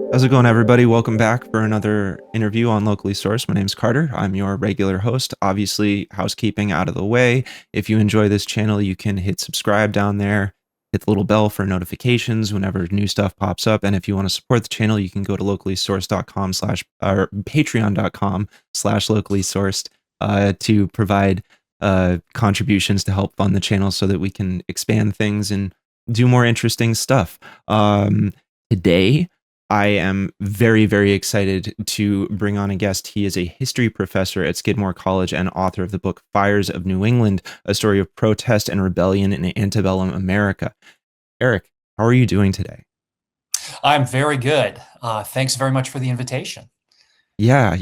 How's it going, everybody? Welcome back for another interview on Locally Sourced. My name's Carter. I'm your regular host. Obviously, housekeeping out of the way. If you enjoy this channel, you can hit subscribe down there, hit the little bell for notifications whenever new stuff pops up. And if you want to support the channel, you can go to locallysourced.com slash or patreon.com/locally sourced to provide contributions to help fund the channel so that we can expand things and do more interesting stuff. Today, I am very, very excited to bring on a guest. He is a history professor at Skidmore College and author of the book Fires of New England, a story of protest and rebellion in Antebellum America. Eric, how are you doing today? I'm very good. Thanks very much for the invitation. Yeah,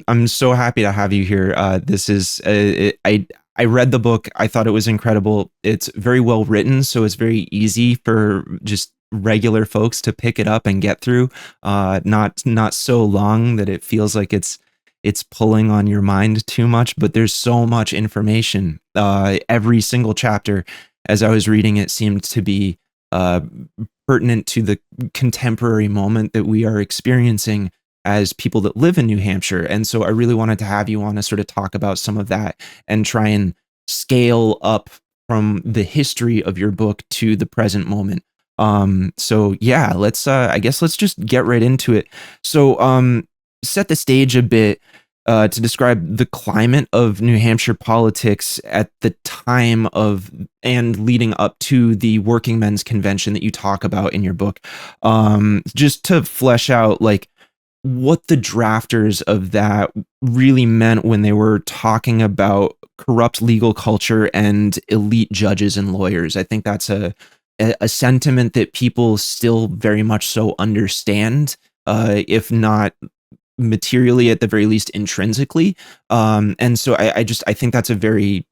I'm so happy to have you here. This is I read the book. I thought it was incredible. It's very well written, so it's very easy for just regular folks to pick it up and get through. Not so long that it feels like it's pulling on your mind too much, but there's so much information. Every single chapter, as I was reading it, seemed to be uh, pertinent to the contemporary moment that we are experiencing as people that live in New Hampshire. And so I really wanted to have you on to sort of talk about some of that and try and scale up from the history of your book to the present moment. So yeah, let's I guess let's just get right into it. So set the stage a bit to describe the climate of New Hampshire politics at the time of and leading up to the Workingmen's Convention that you talk about in your book. Just to flesh out like what the drafters of that really meant when they were talking about corrupt legal culture and elite judges and lawyers. I think that's a sentiment that people still very much so understand, if not materially, at the very least intrinsically. And so I think that's a very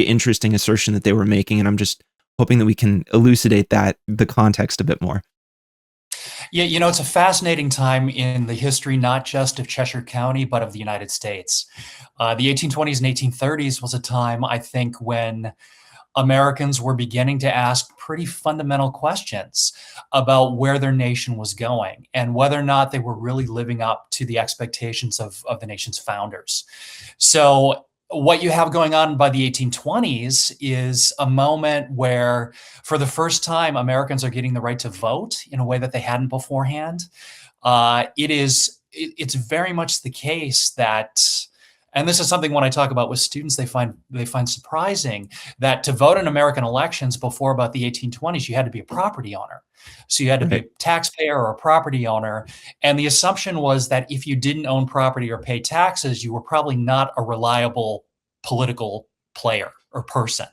interesting assertion that they were making, and I'm just hoping that we can elucidate the context a bit more. Yeah, it's a fascinating time in the history, not just of Cheshire County, but of the United States. The 1820s and 1830s was a time, I think, when Americans were beginning to ask pretty fundamental questions about where their nation was going and whether or not they were really living up to the expectations of the nation's founders. So, what you have going on by the 1820s is a moment where, for the first time, Americans are getting the right to vote in a way that they hadn't beforehand. It's very much the case that, and this is something when I talk about with students, they find surprising that to vote in American elections before about the 1820s, you had to be a property owner. So you had to be a Right. taxpayer or a property owner. And the assumption was that if you didn't own property or pay taxes, you were probably not a reliable political player or person.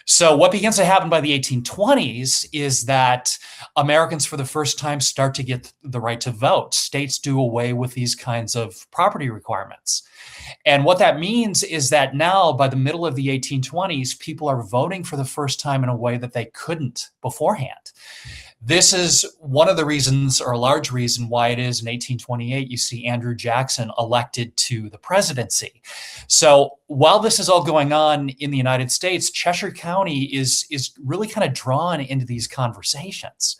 So what begins to happen by the 1820s is that Americans for the first time start to get the right to vote. States do away with these kinds of property requirements. And what that means is that now, by the middle of the 1820s, people are voting for the first time in a way that they couldn't beforehand. This is one of the reasons, or a large reason, why it is in 1828 you see Andrew Jackson elected to the presidency. So while this is all going on in the United States, Cheshire County is really kind of drawn into these conversations.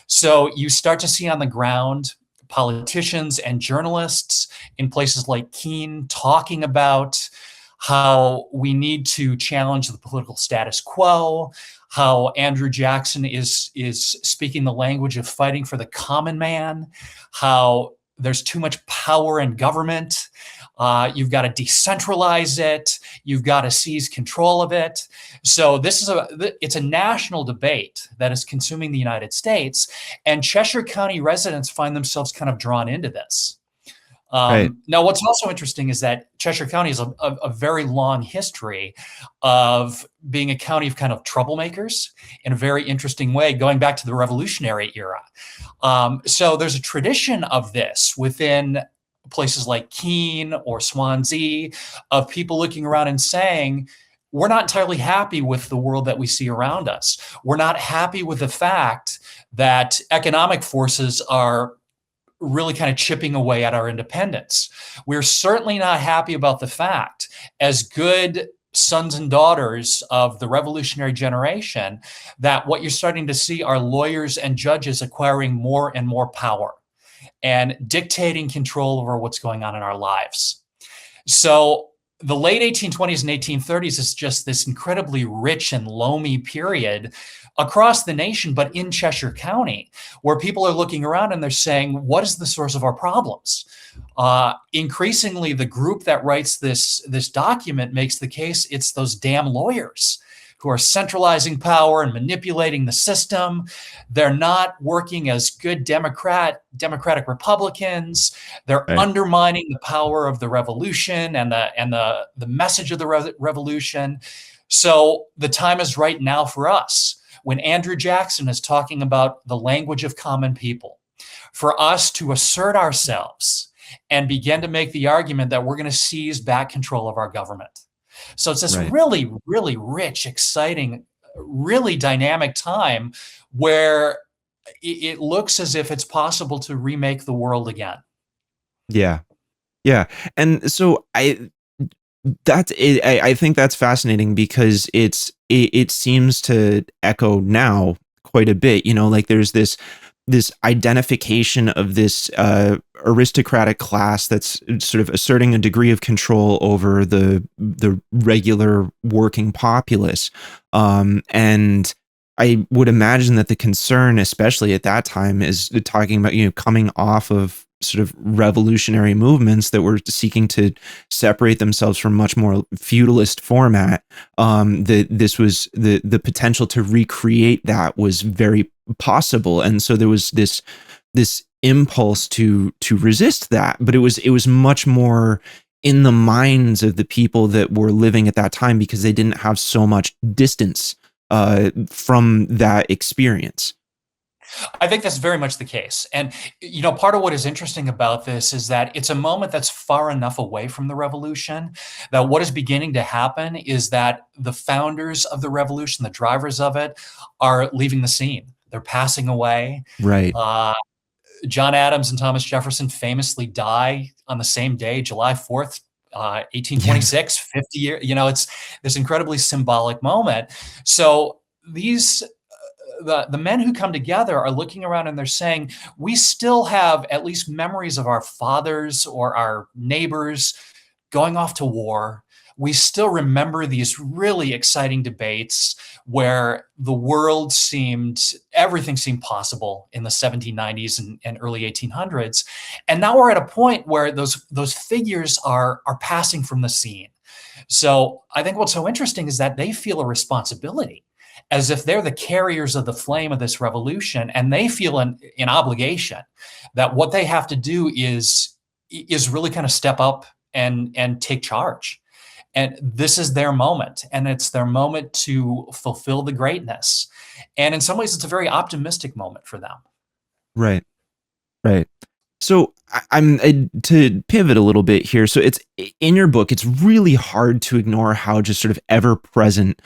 So you start to see on the ground politicians and journalists in places like Keene talking about how we need to challenge the political status quo, how Andrew Jackson is speaking the language of fighting for the common man, how there's too much power in government. You've got to decentralize it. You've got to seize control of it. So it's a national debate that is consuming the United States, and Cheshire County residents find themselves kind of drawn into this. Right. Now, what's also interesting is that Cheshire County has a very long history of being a county of kind of troublemakers in a very interesting way, going back to the Revolutionary era. So there's a tradition of this within places like Keene or Swansea, of people looking around and saying, we're not entirely happy with the world that we see around us. We're not happy with the fact that economic forces are really kind of chipping away at our independence. We're certainly not happy about the fact, as good sons and daughters of the revolutionary generation, that what you're starting to see are lawyers and judges acquiring more and more power. and dictating control over what's going on in our lives. So the late 1820s and 1830s is just this incredibly rich and loamy period across the nation, but in Cheshire County, where people are looking around and they're saying, what is the source of our problems? Increasingly, the group that writes this document makes the case it's those damn lawyers who are centralizing power and manipulating the system. They're not working as good Democratic Republicans. They're Right. undermining the power of the revolution and the message of the revolution. So the time is right now for us, when Andrew Jackson is talking about the language of common people, for us to assert ourselves and begin to make the argument that we're going to seize back control of our government. So it's this Right. really, really rich, exciting, really dynamic time where it looks as if it's possible to remake the world again. Yeah. Yeah. And so that's it. I think that's fascinating because it seems to echo now quite a bit. Like there's this identification of this aristocratic class that's sort of asserting a degree of control over the regular working populace, and I would imagine that the concern, especially at that time, is talking about coming off of sort of revolutionary movements that were seeking to separate themselves from much more feudalist format. That this was the potential to recreate that was very possible, and so there was this impulse to resist that, but it was much more in the minds of the people that were living at that time because they didn't have so much distance from that experience. I think that's very much the case. And, part of what is interesting about this is that it's a moment that's far enough away from the revolution that what is beginning to happen is that the founders of the revolution, the drivers of it, are leaving the scene. They're passing away. Right. Uh, John Adams and Thomas Jefferson famously die on the same day, July 4th, Yeah. 1826, 50 years. It's this incredibly symbolic moment. So the men who come together are looking around and they're saying, we still have at least memories of our fathers or our neighbors going off to war. We still remember these really exciting debates where everything seemed possible in the 1790s and early 1800s. And now we're at a point where those figures are passing from the scene. So I think what's so interesting is that they feel a responsibility, as if they're the carriers of the flame of this revolution, and they feel an obligation that what they have to do is really kind of step up and take charge. And this is their moment, and it's their moment to fulfill the greatness. And in some ways, it's a very optimistic moment for them. Right. Right. So to pivot a little bit here. So it's in your book. It's really hard to ignore how just sort of ever present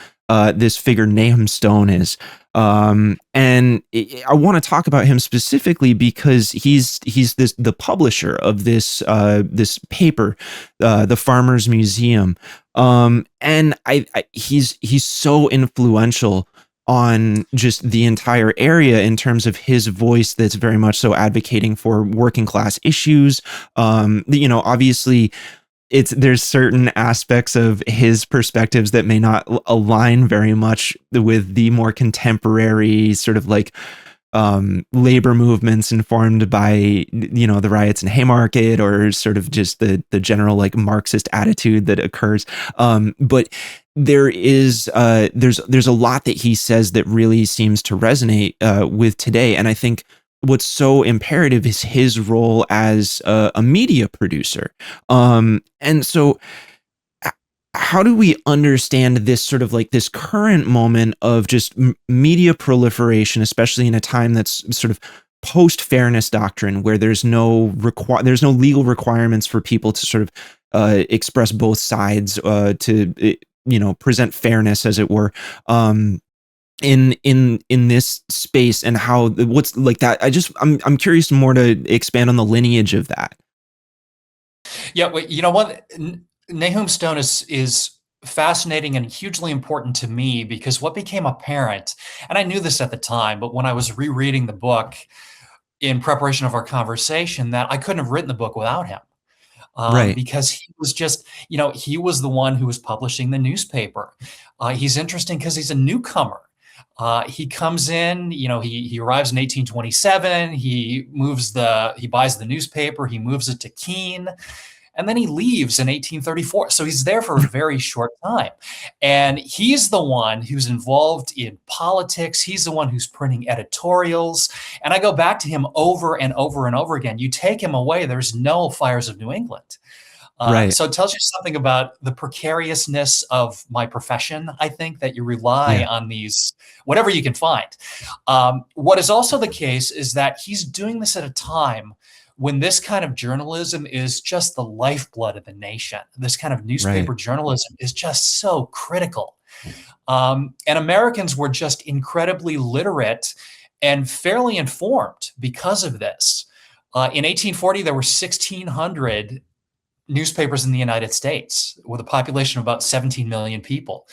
this figure Nahum Stone is, and I want to talk about him specifically because he's the publisher of this paper, the Farmers Museum, and he's so influential on just the entire area in terms of his voice that's very much so advocating for working class issues. Obviously there's certain aspects of his perspectives that may not align very much with the more contemporary sort of like labor movements informed by the riots in Haymarket or sort of just the general like Marxist attitude that occurs, but there's a lot that he says that really seems to resonate with today. And I think what's so imperative is his role as a media producer, and so how do we understand this sort of like this current moment of just media proliferation, especially in a time that's sort of post fairness doctrine, where there's no legal requirements for people to sort of express both sides, to present fairness, as it were, in this space, and how what's like that. I'm curious more to expand on the lineage of that. Yeah, well, you know what? Nahum Stone is fascinating and hugely important to me because what became apparent, and I knew this at the time, but when I was rereading the book, in preparation of our conversation that I couldn't have written the book without him. Right. Because he was just, he was the one who was publishing the newspaper. He's interesting because he's a newcomer. He comes in, he arrives in 1827. He buys the newspaper, he moves it to Keene, and then he leaves in 1834. So he's there for a very short time. And he's the one who's involved in politics. He's the one who's printing editorials. And I go back to him over and over and over again. You take him away, there's no Fires of New England. Right. So it tells you something about the precariousness of my profession, I think, that you rely Yeah. on these, whatever you can find. What is also the case is that he's doing this at a time when this kind of journalism is just the lifeblood of the nation. This kind of Right. newspaper journalism is just so critical. And Americans were just incredibly literate and fairly informed because of this. In 1840, there were 1,600 newspapers in the United States with a population of about 17 million people.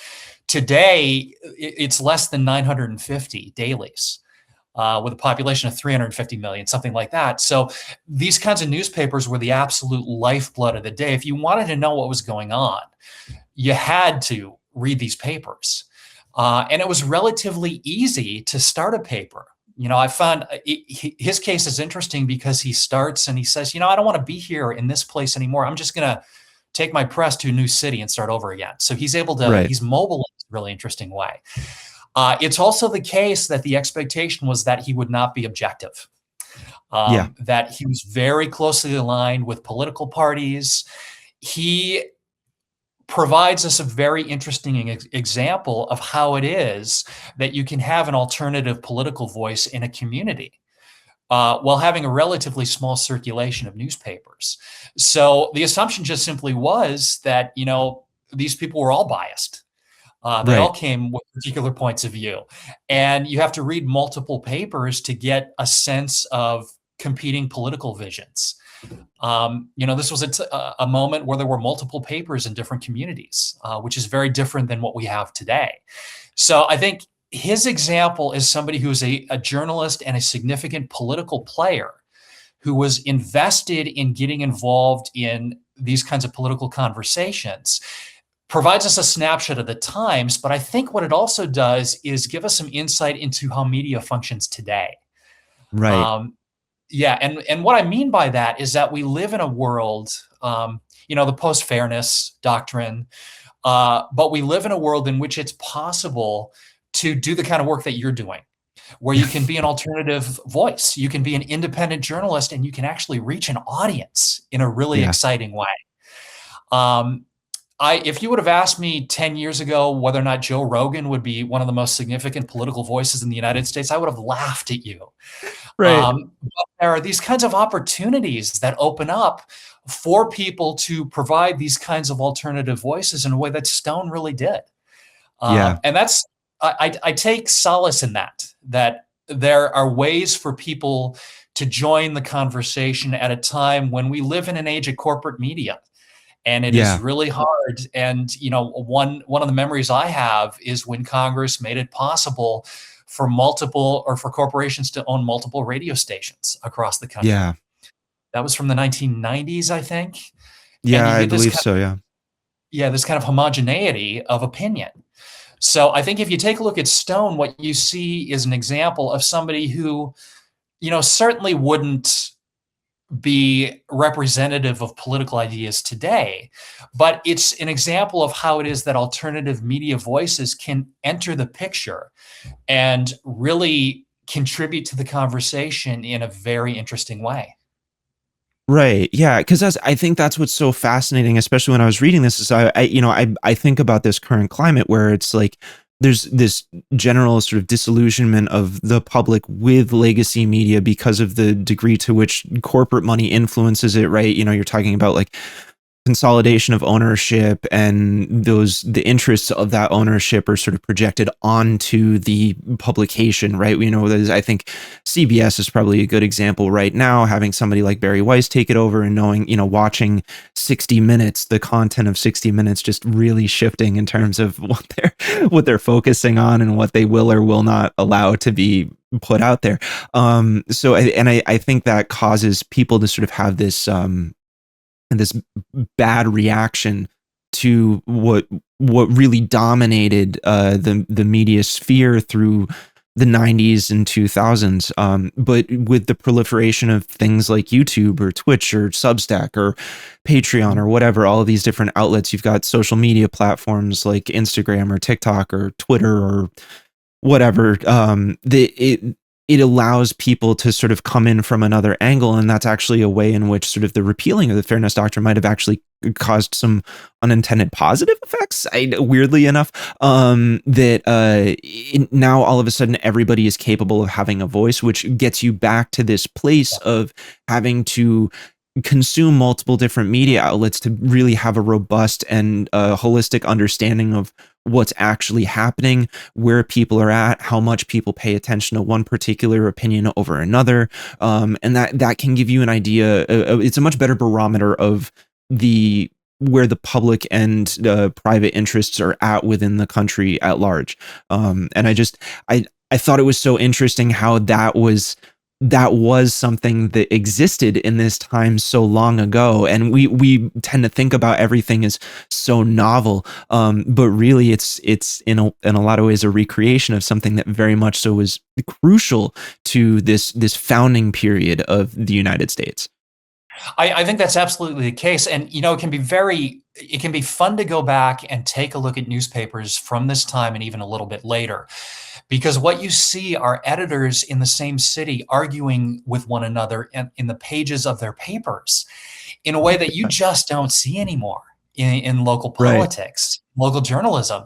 Today, it's less than 950 dailies. With a population of 350 million, something like that. So these kinds of newspapers were the absolute lifeblood of the day. If you wanted to know what was going on, you had to read these papers. And it was relatively easy to start a paper. I found his case is interesting because he starts and he says, I don't want to be here in this place anymore. I'm just going to take my press to a new city and start over again. So he's able to, Right. he's mobile in a really interesting way. It's also the case that the expectation was that he would not be objective, Yeah. that he was very closely aligned with political parties. He provides us a very interesting example of how it is that you can have an alternative political voice in a community while having a relatively small circulation of newspapers. So the assumption just simply was that, these people were all biased. They all Right. came with particular points of view. And you have to read multiple papers to get a sense of competing political visions. This was a moment where there were multiple papers in different communities, which is very different than what we have today. So I think his example is somebody who is a journalist and a significant political player who was invested in getting involved in these kinds of political conversations, provides us a snapshot of the times. But I think what it also does is give us some insight into how media functions today. Right. Um, yeah, and what I mean by that is that we live in a world, the post-fairness doctrine, but we live in a world in which it's possible to do the kind of work that you're doing, where you can be an alternative voice, you can be an independent journalist, and you can actually reach an audience in a really Yeah. exciting way. Um, if you would have asked me 10 years ago whether or not Joe Rogan would be one of the most significant political voices in the United States, I would have laughed at you. Right. But there are these kinds of opportunities that open up for people to provide these kinds of alternative voices in a way that Stone really did. Yeah. And that's, I take solace in that there are ways for people to join the conversation at a time when we live in an age of corporate media. And it is Yeah. really hard. And, one of the memories I have is when Congress made it possible for corporations to own multiple radio stations across the country. Yeah. That was from the 1990s, I think. And Yeah, you I get this believe so, yeah. this kind of homogeneity of opinion. So I think if you take a look at Stone, what you see is an example of somebody who, certainly wouldn't be representative of political ideas today, but it's an example of how it is that alternative media voices can enter the picture and really contribute to the conversation in a very interesting way. Right. Yeah. Because I think that's what's so fascinating, especially when I was reading this, is I think about this current climate where it's like there's this general sort of disillusionment of the public with legacy media because of the degree to which corporate money influences it. Right. You're talking about like consolidation of ownership, and the interests of that ownership are sort of projected onto the publication, right? I think CBS is probably a good example right now, having somebody like Barry Weiss take it over, and knowing, watching 60 Minutes, the content of 60 Minutes just really shifting in terms of what they're focusing on and what they will or will not allow to be put out there. I think that causes people to sort of have this bad reaction to what really dominated the media sphere through the 90s and 2000s. But with the proliferation of things like YouTube or Twitch or Substack or Patreon or whatever, all of these different outlets, you've got social media platforms like Instagram or TikTok or Twitter or whatever. It allows people to sort of come in from another angle, and that's actually a way in which sort of the repealing of the fairness doctrine might have actually caused some unintended positive effects. Weirdly enough, now all of a sudden everybody is capable of having a voice, which gets you back to this place of having to consume multiple different media outlets to really have a robust and holistic understanding of what's actually happening, where people are at, how much people pay attention to one particular opinion over another, and that can give you an idea. It's a much better barometer of the where the public and private interests are at within the country at large. And I thought it was so interesting how that was something that existed in this time so long ago, and we tend to think about everything as so novel, but really it's in a lot of ways a recreation of something that very much so was crucial to this founding period of the United States. I think that's absolutely the case. And, it can be fun to go back and take a look at newspapers from this time and even a little bit later, because what you see are editors in the same city arguing with one another in the pages of their papers in a way that you just don't see anymore in local Right. politics, local journalism.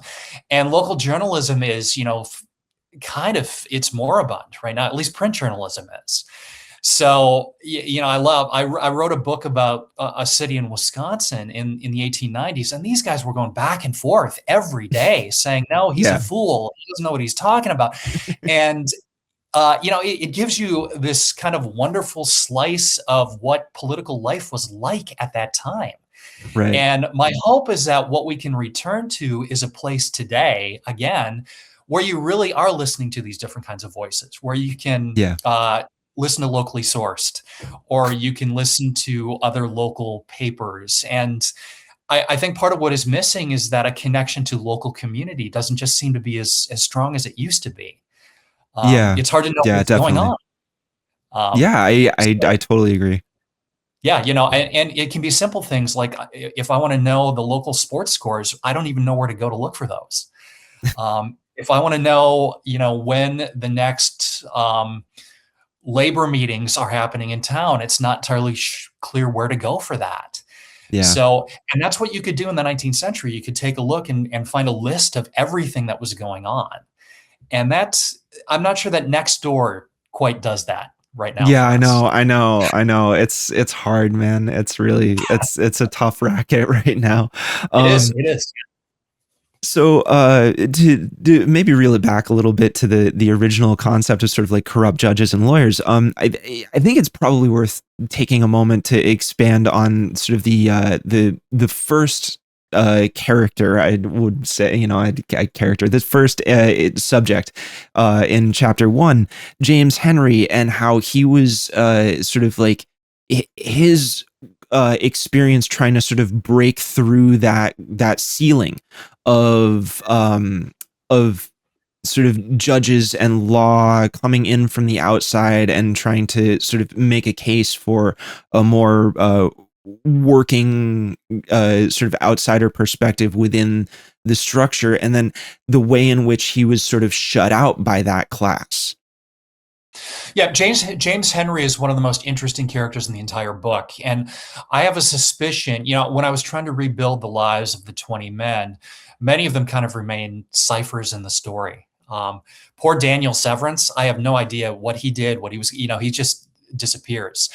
And local journalism is, kind of, it's moribund right now, at least print journalism is. So, I wrote a book about a city in Wisconsin in the 1890s, and these guys were going back and forth every day saying, no, he's a Yeah. fool. He doesn't know what he's talking about. And, it gives you this kind of wonderful slice of what political life was like at that time. Right. And my hope is that what we can return to is a place today, again, where you really are listening to these different kinds of voices, where you can Yeah. listen to locally sourced, or you can listen to other local papers. And I think part of what is missing is that a connection to local community doesn't just seem to be as strong as it used to be. Yeah. It's hard to know Yeah, what's going definitely. on. Um, Yeah, I so totally agree. yeah, and it can be simple things like if I want to know the local sports scores, I don't even know where to go to look for those. If I want to know, when the next labor meetings are happening in town, it's not entirely clear where to go for that. Yeah. So, and that's what you could do in the 19th century. You could take a look and find a list of everything that was going on. And I'm not sure that Nextdoor quite does that right now Yeah, for I us. know, I know, I know. It's hard, man. It's a tough racket right now. It is. Um, It is. so to maybe reel it back a little bit to the original concept of sort of like corrupt judges and lawyers. I think it's probably worth taking a moment to expand on sort of the first character, I would say, character, this first subject in chapter one, James Henry, and how he was sort of like his experience trying to sort of break through that ceiling of sort of judges and law coming in from the outside and trying to sort of make a case for a more working sort of outsider perspective within the structure, and then the way in which he was sort of shut out by that class. Yeah, James Henry is one of the most interesting characters in the entire book, and I have a suspicion. When I was trying to rebuild the lives of the 20 men, many of them kind of remain ciphers in the story. Poor Daniel Severance, I have no idea what he did, what he was. He just disappears.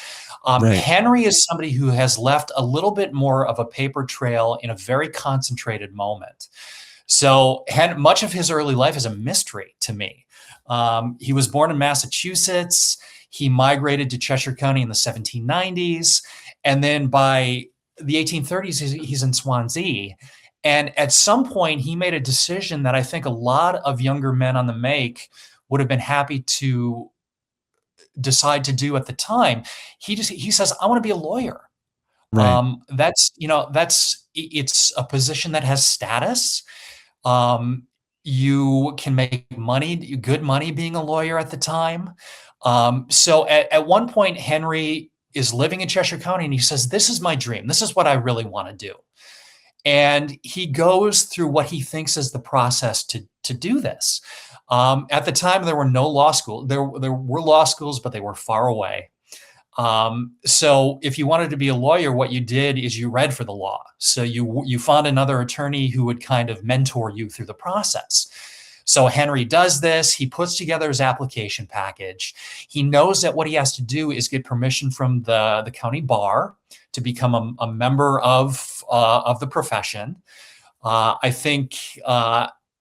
Right. Henry is somebody who has left a little bit more of a paper trail in a very concentrated moment. So much of his early life is a mystery to me. He was born in Massachusetts. He migrated to Cheshire County in the 1790s. And then by the 1830s, he's in Swansea. And at some point, he made a decision that I think a lot of younger men on the make would have been happy to decide to do at the time. He says, I want to be a lawyer. Right. It's a position that has status. Um, you can make money, good money being a lawyer at the time. So at one point, Henry is living in Cheshire County and he says, this is my dream. This is what I really want to do. And he goes through what he thinks is the process to do this. At the time, there were no law schools. There were law schools, but they were far away. So if you wanted to be a lawyer, what you did is you read for the law. So you found another attorney who would kind of mentor you through the process. So Henry does this. He puts together his application package. He knows that what he has to do is get permission from the county bar to become a member of the profession. I think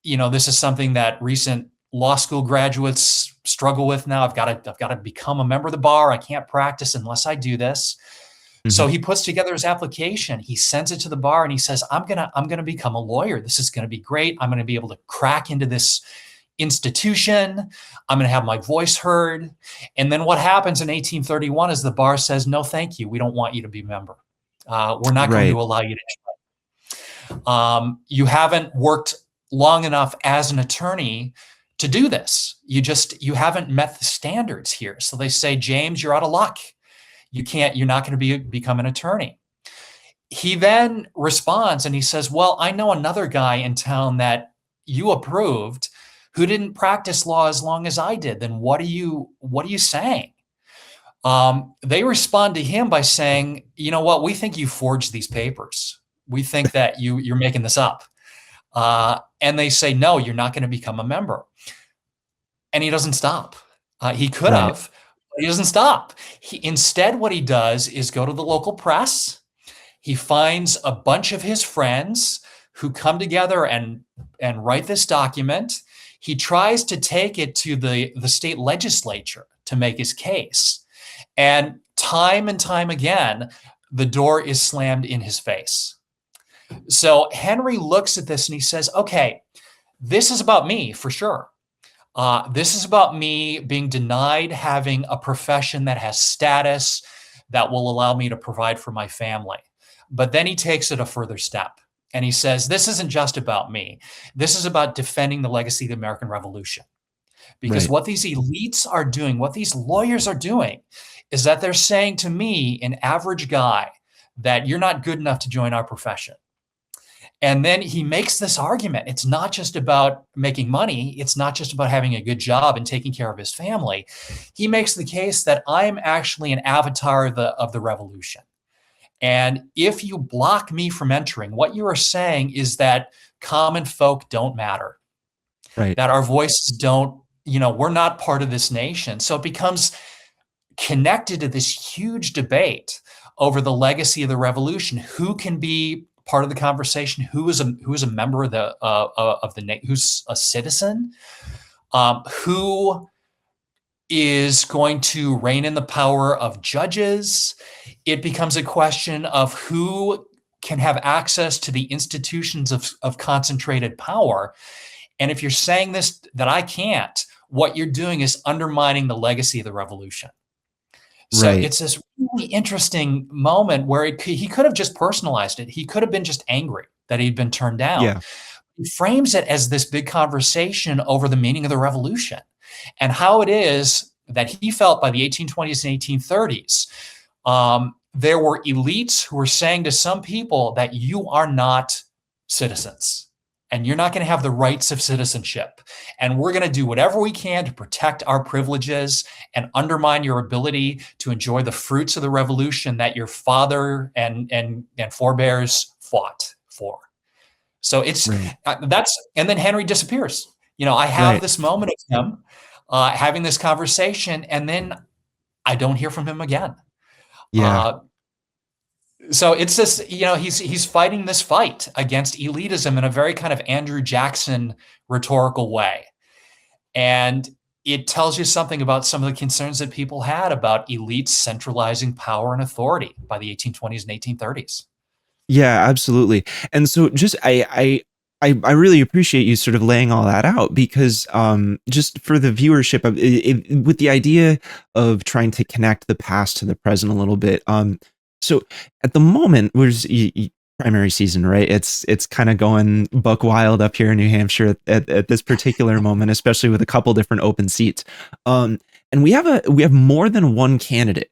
this is something that recent law school graduates struggle with now. I've got to become a member of the bar. I can't practice unless I do this. So Mhm. he puts together his application. He sends it to the bar and he says, I'm gonna become a lawyer. This is gonna be great. I'm gonna be able to crack into this institution. I'm gonna have my voice heard. And then what happens in 1831 is the bar says, no, thank you. We don't want you to be a member. We're not going to Right. allow you to. You haven't worked long enough as an attorney to do this. You haven't met the standards here. So they say, James, you're out of luck. You're not going to become an attorney. He then responds and he says, well, I know another guy in town that you approved who didn't practice law as long as I did. Then what are you saying? They respond to him by saying, you know what, we think you forged these papers. We think that you're making this up. And they say, no, you're not going to become a member. And he doesn't stop. He could Right. have, but he doesn't stop. Instead, what he does is go to the local press. He finds a bunch of his friends who come together and write this document. He tries to take it to the state legislature to make his case. And time again, the door is slammed in his face. So Henry looks at this and he says, okay, this is about me for sure. This is about me being denied having a profession that has status that will allow me to provide for my family. But then he takes it a further step and he says, this isn't just about me. This is about defending the legacy of the American Revolution. Because Right. what these elites are doing, what these lawyers are doing, is that they're saying to me, an average guy, that you're not good enough to join our profession. And then he makes this argument. It's not just about making money. It's not just about having a good job and taking care of his family. He makes the case that I'm actually an avatar of the revolution. And if you block me from entering, what you are saying is that common folk don't matter, Right. that our voices don't, we're not part of this nation. So it becomes connected to this huge debate over the legacy of the revolution. Who can be part of the conversation? Who is a member of who's a citizen? Who is going to rein in the power of judges? It becomes a question of who can have access to the institutions of concentrated power. And if you're saying this, that I can't, what you're doing is undermining the legacy of the revolution. So Right. it's this really interesting moment where he could have just personalized it. He could have been just angry that he'd been turned down. Yeah. He frames it as this big conversation over the meaning of the revolution and how it is that he felt by the 1820s and 1830s. There were elites who were saying to some people that you are not citizens and you're not going to have the rights of citizenship. And we're going to do whatever we can to protect our privileges and undermine your ability to enjoy the fruits of the revolution that your father and forebears fought for. So Right. and then Henry disappears. I have Right. this moment of him having this conversation, and then I don't hear from him again. Yeah. Uh, so it's this, he's fighting this fight against elitism in a very kind of Andrew Jackson rhetorical way. And it tells you something about some of the concerns that people had about elites centralizing power and authority by the 1820s and 1830s. Yeah, absolutely. And so just I really appreciate you sort of laying all that out because just for the viewership of with the idea of trying to connect the past to the present a little bit. So at the moment, there's primary season, right? It's kind of going buck wild up here in New Hampshire at this particular moment, especially with a couple different open seats. And we have more than one candidate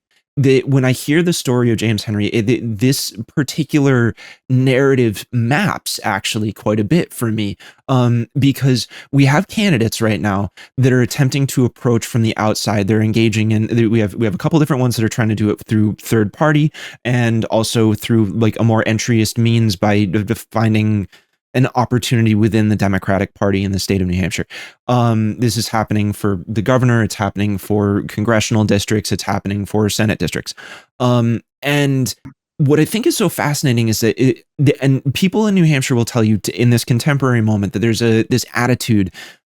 when I hear the story of James Henry, this particular narrative maps actually quite a bit for me, because we have candidates right now that are attempting to approach from the outside. They're engaging in. We have a couple different ones that are trying to do it through third party and also through like a more entryist means by finding an opportunity within the Democratic Party in the state of New Hampshire. This is happening for the governor. It's happening for congressional districts. It's happening for Senate districts. And what I think is so fascinating is that and people in New Hampshire will tell you in this contemporary moment that there's this attitude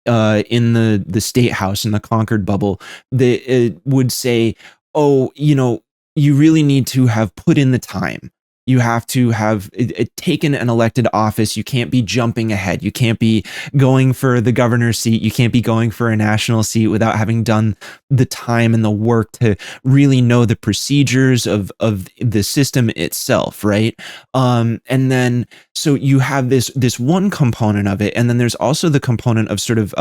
in the state house in the Concord bubble that would say, oh, you really need to have put in the time. You have to have taken an elected office. You can't be jumping ahead. You can't be going for the governor's seat. You can't be going for a national seat without having done the time and the work to really know the procedures of the system itself, right? And then so you have this one component of it, and then there's also the component of sort of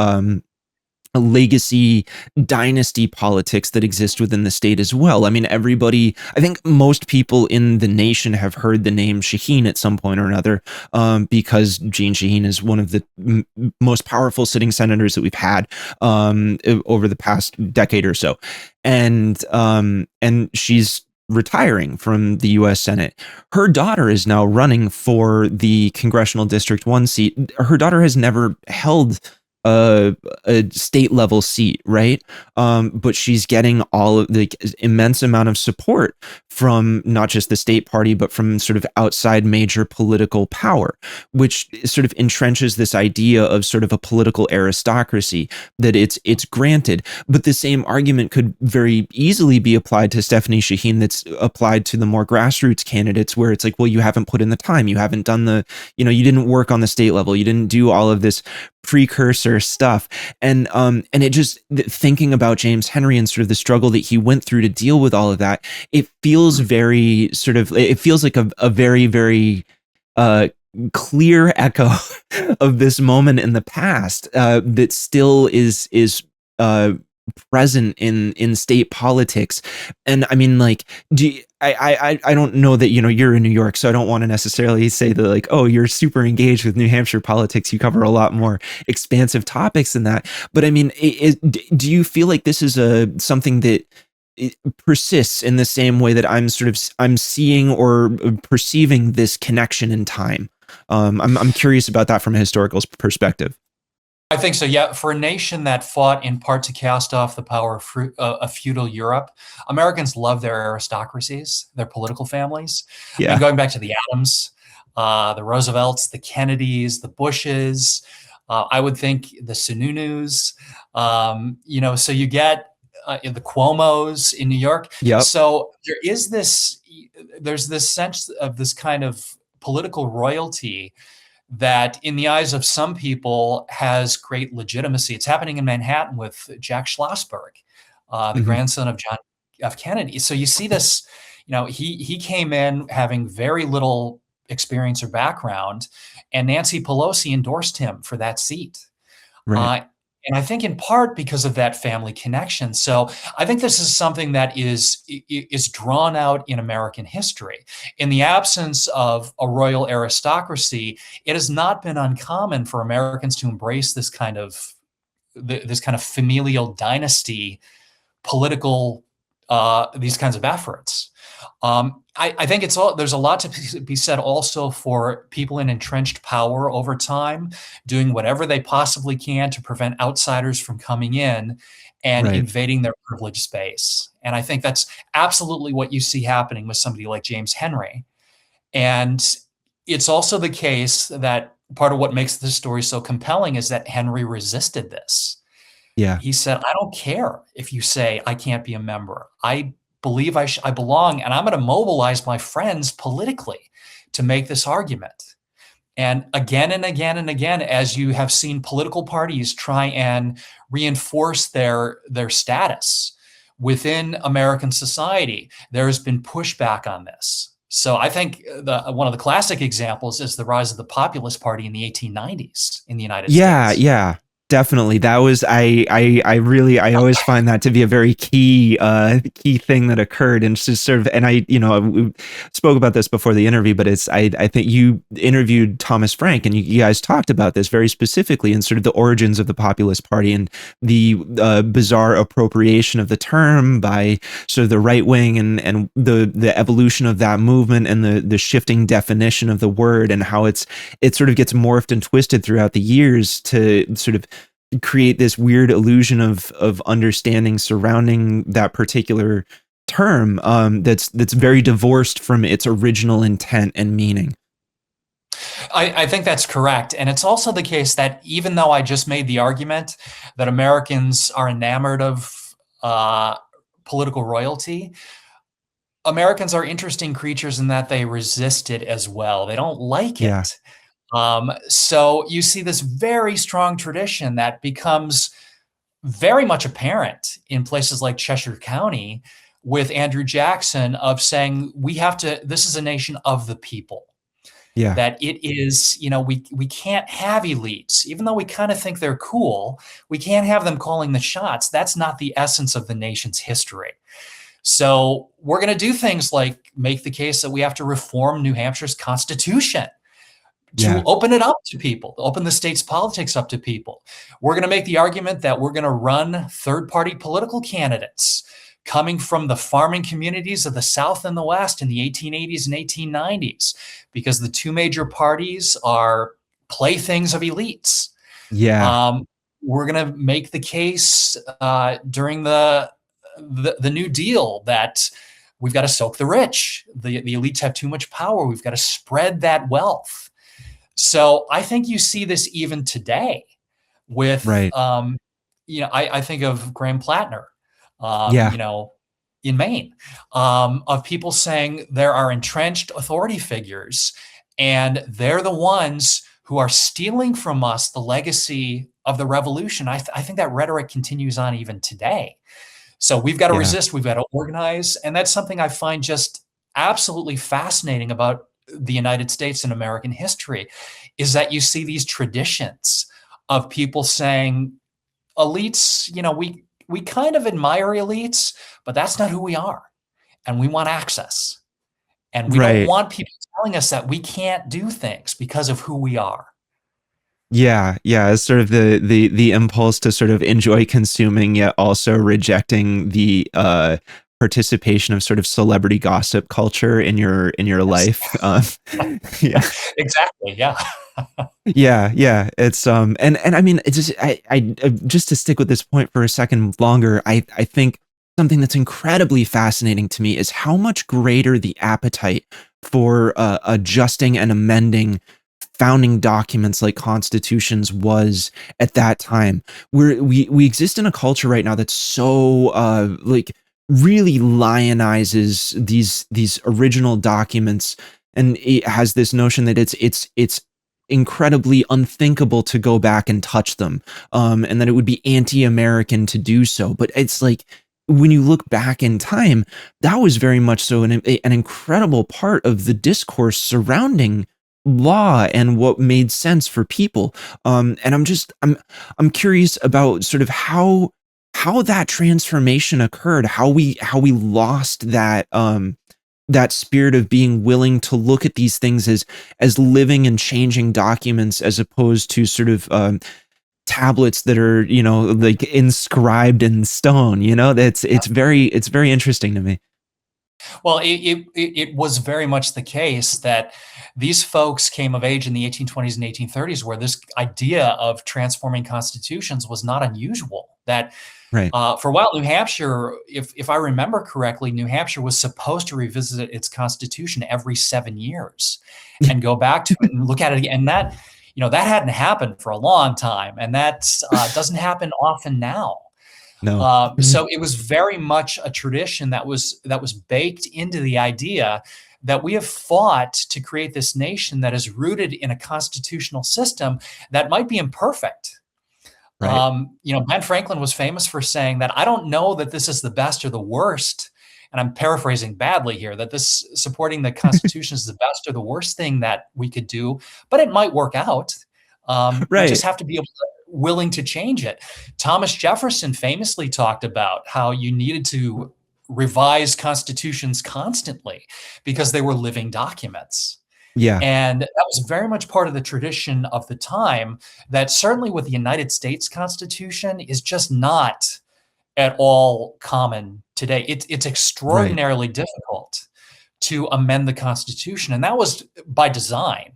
a legacy dynasty politics that exist within the state as well. I mean, I think most people in the nation have heard the name Shaheen at some point or another, because Jeanne Shaheen is one of the most powerful sitting senators that we've had over the past decade or so. And she's retiring from the US Senate. Her daughter is now running for the Congressional District 1 seat. Her daughter has never held a state level seat, right? But she's getting all of the immense amount of support from not just the state party, but from sort of outside major political power, which sort of entrenches this idea of sort of a political aristocracy that it's granted. But the same argument could very easily be applied to Stephanie Shaheen that's applied to the more grassroots candidates, where it's like, well, you haven't put in the time, you haven't done you didn't work on the state level, you didn't do all of this precursor stuff. And it just thinking about James Henry and sort of the struggle that he went through to deal with all of that, it feels very sort of, it feels like a very, very clear echo of this moment in the past that still is present in state politics. And I mean, like, I don't know that you're in New York, so I don't want to necessarily say that like, oh, you're super engaged with New Hampshire politics. You cover a lot more expansive topics than that. But I mean, do you feel like this is something that it persists in the same way that I'm seeing or perceiving this connection in time? I'm curious about that from a historical perspective. I think so, yeah. For a nation that fought in part to cast off the power of feudal Europe, Americans love their aristocracies, their political families. I mean, Yeah. going back to the Adams, the Roosevelts, the Kennedys, the Bushes, I would think the Sununus, so you get the Cuomos in New York. Yep. So there's this sense of this kind of political royalty that in the eyes of some people has great legitimacy. It's happening in Manhattan with Jack Schlossberg, the Hmm. grandson of John F. Kennedy. So you see this, he came in having very little experience or background, and Nancy Pelosi endorsed him for that seat. Right. And I think in part because of that family connection. So I think this is something that is drawn out in American history. In the absence of a royal aristocracy, it has not been uncommon for Americans to embrace this kind of familial dynasty, political these kinds of efforts. I think there's a lot to be said also for people in entrenched power over time doing whatever they possibly can to prevent outsiders from coming in and Right. invading their privileged space. And I think that's absolutely what you see happening with somebody like James Henry. And it's also the case that part of what makes this story so compelling is that Henry resisted this. Yeah. He said, I don't care if you say I can't be a member. I believe I belong, and I'm going to mobilize my friends politically to make this argument. And again and again, as you have seen political parties try and reinforce their status within American society, there has been pushback on this. So I think one of the classic examples is the rise of the Populist Party in the 1890s in the United Yeah, States. yeah, definitely. That was I always find that to be a very key thing that occurred, and it's just sort of, and we spoke about this before the interview, but I think you interviewed Thomas Frank, and you guys talked about this very specifically, and sort of the origins of the Populist Party and the bizarre appropriation of the term by sort of the right wing, and the evolution of that movement, and the shifting definition of the word, and how it sort of gets morphed and twisted throughout the years to sort of create this weird illusion of understanding surrounding that particular term, that's very divorced from its original intent and meaning. I think that's correct. And it's also the case that even though I just made the argument that Americans are enamored of political royalty, Americans are interesting creatures in that they resist it as well. They don't like Yeah, it. So you see this very strong tradition that becomes very much apparent in places like Cheshire County with Andrew Jackson of saying, this is a nation of the people. yeah, That it is, we can't have elites, even though we kind of think they're cool, we can't have them calling the shots. That's not the essence of the nation's history. So we're going to do things like make the case that we have to reform New Hampshire's constitution to yeah, open it up to people, open the state's politics up to people. We're going to make the argument that we're going to run third-party political candidates coming from the farming communities of the South and the West in the 1880s and 1890s, because the two major parties are playthings of elites. yeah, We're going to make the case during the New Deal that we've got to soak the rich. The elites have too much power. We've got to spread that wealth. So I think you see this even today with, right. I think of Graham Plattner, Yeah, in Maine, of people saying there are entrenched authority figures, and they're the ones who are stealing from us the legacy of the revolution. I think that rhetoric continues on even today. So we've got to yeah, resist, we've got to organize. And that's something I find just absolutely fascinating about the United States and American history, is that you see these traditions of people saying, elites, we kind of admire elites, but that's not who we are. And we want access. And we don't right. want people telling us that we can't do things because of who we are. Yeah, yeah, it's sort of the impulse to sort of enjoy consuming, yet also rejecting the participation of sort of celebrity gossip culture in your Yes. life. Yeah, Exactly. Yeah. yeah, yeah. It's and I mean, it's just just to stick with this point for a second longer, I think something that's incredibly fascinating to me is how much greater the appetite for adjusting and amending founding documents like constitutions was at that time. We exist in a culture right now that's so like really lionizes these original documents, and it has this notion that it's incredibly unthinkable to go back and touch them, and that it would be anti-American to do so. But it's like, when you look back in time, that was very much so an incredible part of the discourse surrounding law and what made sense for people. And I'm curious about sort of how that transformation occurred, how we lost that spirit of being willing to look at these things as living and changing documents, as opposed to sort of tablets that are, like inscribed in stone. That's it's very interesting to me. Well, it was very much the case that these folks came of age in the 1820s and 1830s, where this idea of transforming constitutions was not unusual. That Right. for a while, New Hampshire, if I remember correctly, New Hampshire was supposed to revisit its constitution every 7 years and go back to it and look at it again. And that, that hadn't happened for a long time, and that doesn't happen often now. No. So it was very much a tradition that was baked into the idea that we have fought to create this nation that is rooted in a constitutional system that might be imperfect. Right. Ben Franklin was famous for saying that I don't know that this is the best or the worst, and I'm paraphrasing badly here, that this supporting the Constitution is the best or the worst thing that we could do, but it might work out. We just Right. have to be willing to change it. Thomas Jefferson famously talked about how you needed to revise constitutions constantly because they were living documents. Yeah. And that was very much part of the tradition of the time that certainly with the United States Constitution is just not at all common today. It's Right. extraordinarily difficult to amend the Constitution, and that was by design.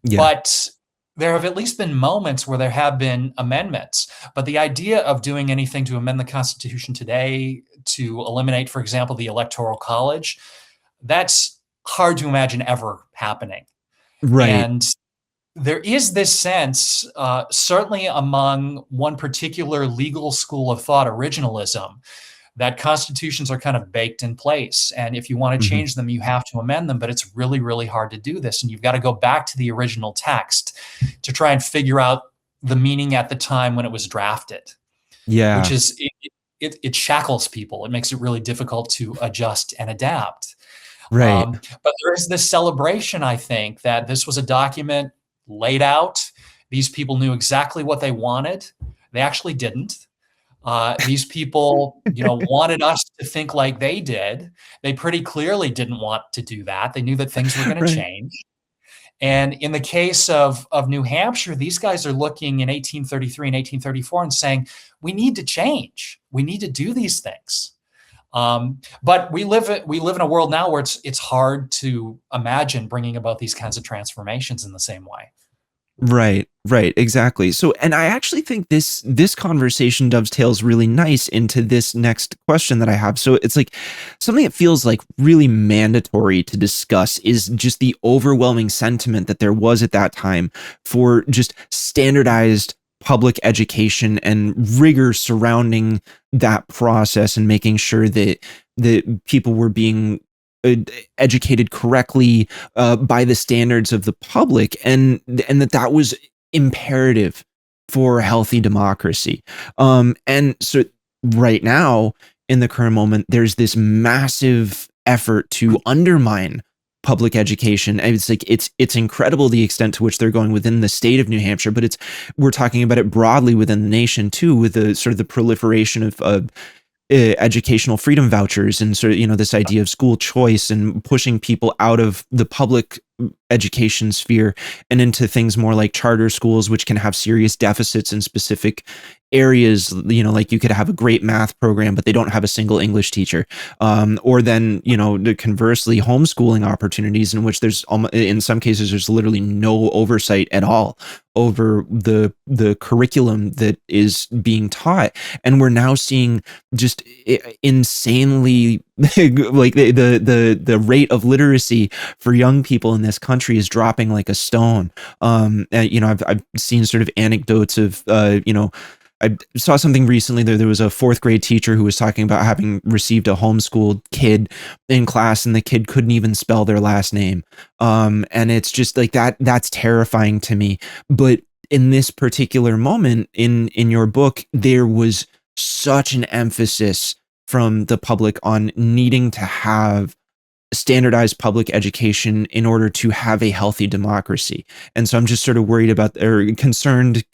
Yeah. But there have at least been moments where there have been amendments. But the idea of doing anything to amend the Constitution today to eliminate, for example, the Electoral College, that's hard to imagine ever happening. Right. And there is this sense, certainly among one particular legal school of thought, originalism, that constitutions are kind of baked in place. And if you want to Mhm. change them, you have to amend them. But it's really, really hard to do this. And you've got to go back to the original text to try and figure out the meaning at the time when it was drafted, which Yeah. is it shackles people. It makes it really difficult to adjust and adapt. Right. But there is this celebration, I think, that this was a document laid out. These people knew exactly what they wanted. They actually didn't. These people, wanted us to think like they did. They pretty clearly didn't want to do that. They knew that things were going to Right. change. And in the case of New Hampshire, these guys are looking in 1833 and 1834 and saying, we need to change. We need to do these things. But we live in a world now where it's hard to imagine bringing about these kinds of transformations in the same way. Right, right, exactly. So, and I actually think this conversation dovetails really nice into this next question that I have. So, it's like something that feels like really mandatory to discuss is just the overwhelming sentiment that there was at that time for just standardized public education and rigor surrounding that process and making sure that people were being uh, educated correctly by the standards of the public, and that was imperative for a healthy democracy. And so right now, in the current moment, there's this massive effort to undermine public education. And it's like it's incredible the extent to which they're going within the state of New Hampshire, but it's we're talking about it broadly within the nation too, with the sort of the proliferation of educational freedom vouchers and sort of this idea of school choice and pushing people out of the public education sphere and into things more like charter schools, which can have serious deficits in specific areas. Like you could have a great math program but they don't have a single English teacher, or then conversely, homeschooling opportunities in which there's in some cases there's literally no oversight at all over the curriculum that is being taught. And we're now seeing just insanely like the rate of literacy for young people in this country is dropping like a stone. I've seen sort of anecdotes of I saw something recently. There was a fourth grade teacher who was talking about having received a homeschooled kid in class, and the kid couldn't even spell their last name. And it's just like that's terrifying to me. But in this particular moment in your book, there was such an emphasis from the public on needing to have standardized public education in order to have a healthy democracy. And so I'm just sort of worried about or concerned,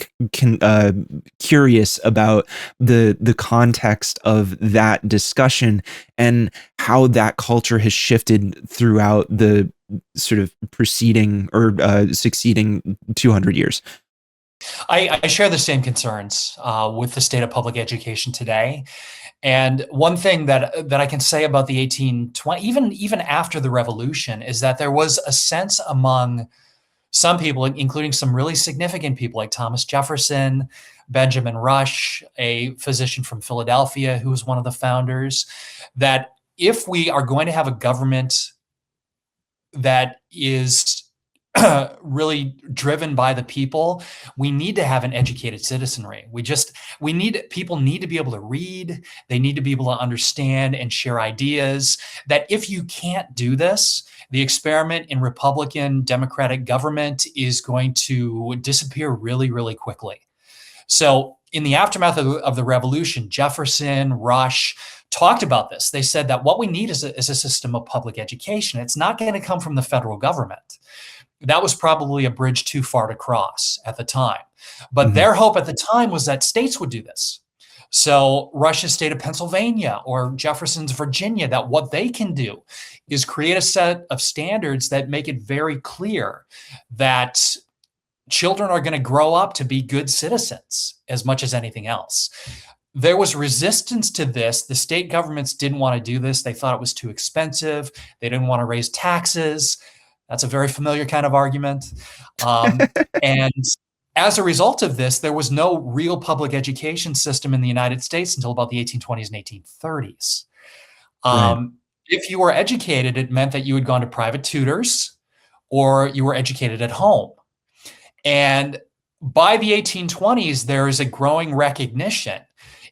curious about the context of that discussion and how that culture has shifted throughout the sort of preceding or succeeding 200 years. I share the same concerns with the state of public education today. And one thing that I can say about the 1820, even after the revolution, is that there was a sense among some people, including some really significant people like Thomas Jefferson, Benjamin Rush, a physician from Philadelphia who was one of the founders, that if we are going to have a government that is really driven by the people, we need to have an educated citizenry. People need to be able to read, they need to be able to understand and share ideas. That if you can't do this, the experiment in Republican Democratic government is going to disappear really, really quickly. So in the aftermath of the revolution, Jefferson, Rush talked about this. They said that what we need is a system of public education. It's not going to come from the federal government. That was probably a bridge too far to cross at the time. But Mhm. their hope at the time was that states would do this. So Rush's state of Pennsylvania or Jefferson's Virginia, that what they can do is create a set of standards that make it very clear that children are going to grow up to be good citizens as much as anything else. There was resistance to this. The state governments didn't want to do this. They thought it was too expensive. They didn't want to raise taxes. That's a very familiar kind of argument. And as a result of this, there was no real public education system in the United States until about the 1820s and 1830s. Right. If you were educated, it meant that you had gone to private tutors or you were educated at home. And by the 1820s, there is a growing recognition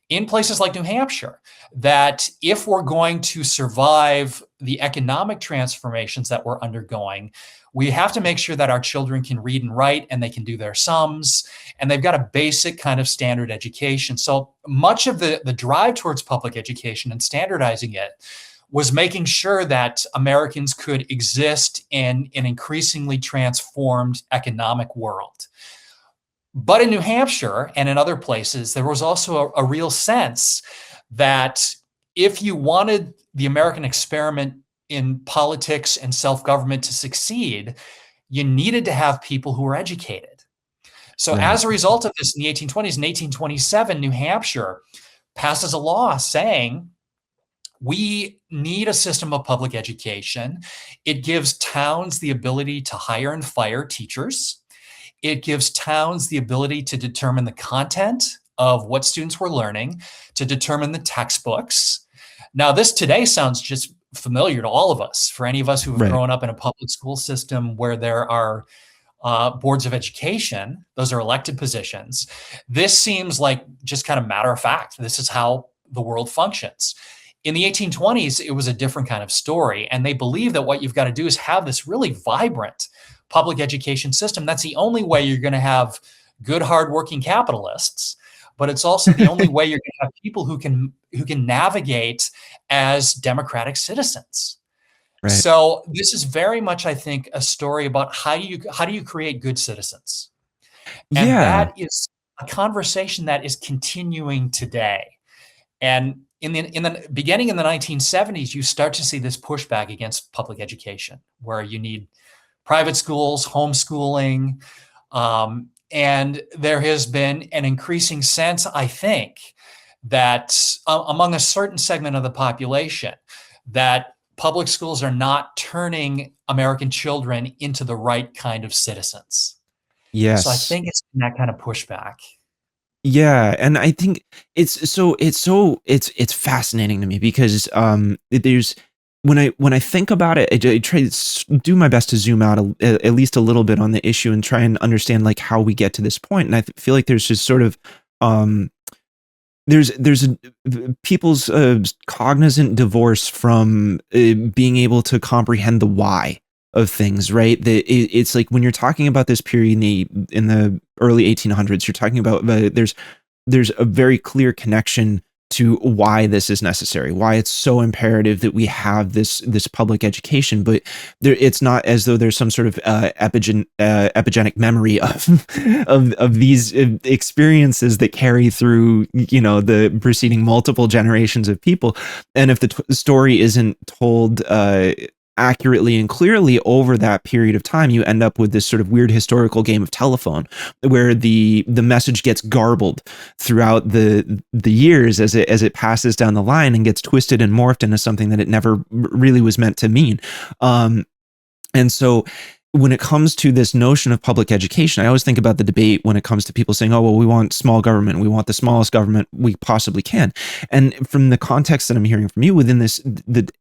in places like New Hampshire that if we're going to survive the economic transformations that we're undergoing, we have to make sure that our children can read and write and they can do their sums and they've got a basic kind of standard education. So much of the drive towards public education and standardizing it was making sure that Americans could exist in an increasingly transformed economic world. But in New Hampshire and in other places, there was also a real sense that if you wanted the American experiment in politics and self-government to succeed, you needed to have people who were educated. So Right. as a result of this in the 1820s, in 1827, New Hampshire passes a law saying we need a system of public education. It gives towns the ability to hire and fire teachers. It gives towns the ability to determine the content of what students were learning, to determine the textbooks. Now, this today sounds just familiar to all of us. For any of us who have Right. grown up in a public school system where there are boards of education, those are elected positions. This seems like just kind of matter of fact. This is how the world functions. In the 1820s, it was a different kind of story. And they believe that what you've got to do is have this really vibrant public education system. That's the only way you're going to have good, hardworking capitalists. But it's also the only way you're going to have people who can navigate as democratic citizens. Right. So this is very much, I think, a story about how do you create good citizens, and Yeah. that is a conversation that is continuing today. And in the beginning in the 1970s, you start to see this pushback against public education, where you need private schools, homeschooling, and there has been an increasing sense, I think, that among a certain segment of the population, that public schools are not turning American children into the right kind of citizens. So I Yes. think it's been that kind of pushback. Yeah, and I think it's fascinating to me because there's when I think about it, I try to do my best to zoom out at least a little bit on the issue and try and understand like how we get to this point. And I feel like there's just sort of um there's a people's cognizant divorce from being able to comprehend the why of things, right? It's like when you're talking about this period in the early 1800s, you're talking about there's a very clear connection to why this is necessary, why it's so imperative that we have this public education. But it's not as though there's some sort of epigenic memory of of these experiences that carry through, the preceding multiple generations of people. And if the story isn't told accurately and clearly over that period of time, you end up with this sort of weird historical game of telephone where the message gets garbled throughout the years as it passes down the line and gets twisted and morphed into something that it never really was meant to mean. And so when it comes to this notion of public education, I always think about the debate when it comes to people saying, oh, well, we want small government. We want the smallest government we possibly can. And from the context that I'm hearing from you within this,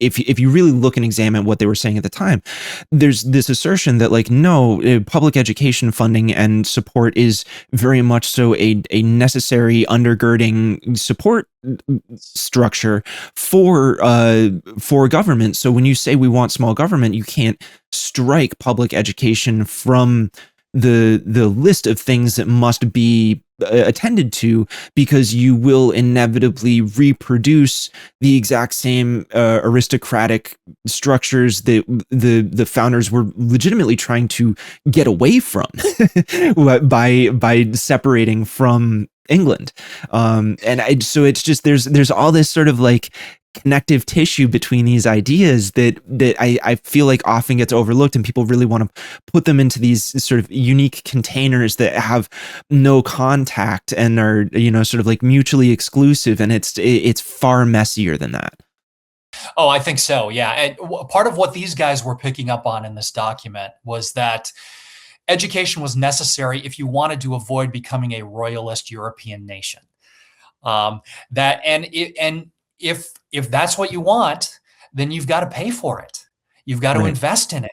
if you really look and examine what they were saying at the time, there's this assertion that like, no, public education funding and support is very much so a necessary undergirding support structure for government. So when you say we want small government, you can't strike public education from the list of things that must be attended to, because you will inevitably reproduce the exact same aristocratic structures that the founders were legitimately trying to get away from by separating from England. So it's just there's all this sort of like connective tissue between these ideas that I feel like often gets overlooked, and people really want to put them into these sort of unique containers that have no contact and are, you know, sort of like mutually exclusive, and it's far messier than that. Oh, I think so. Yeah. And part of what these guys were picking up on in this document was that education was necessary if you wanted to avoid becoming a royalist European nation. That and it, and if that's what you want, then you've got to pay for it. You've got to Right. invest in it.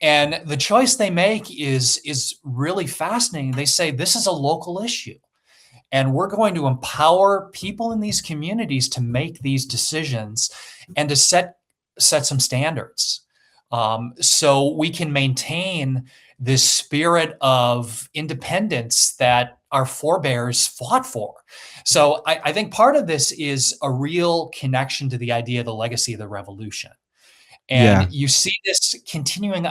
And the choice they make is really fascinating. They say this is a local issue, and we're going to empower people in these communities to make these decisions and to set some standards, so we can maintain this spirit of independence that our forebears fought for. So I think part of this is a real connection to the idea of the legacy of the revolution. Yeah. And you see this continuing.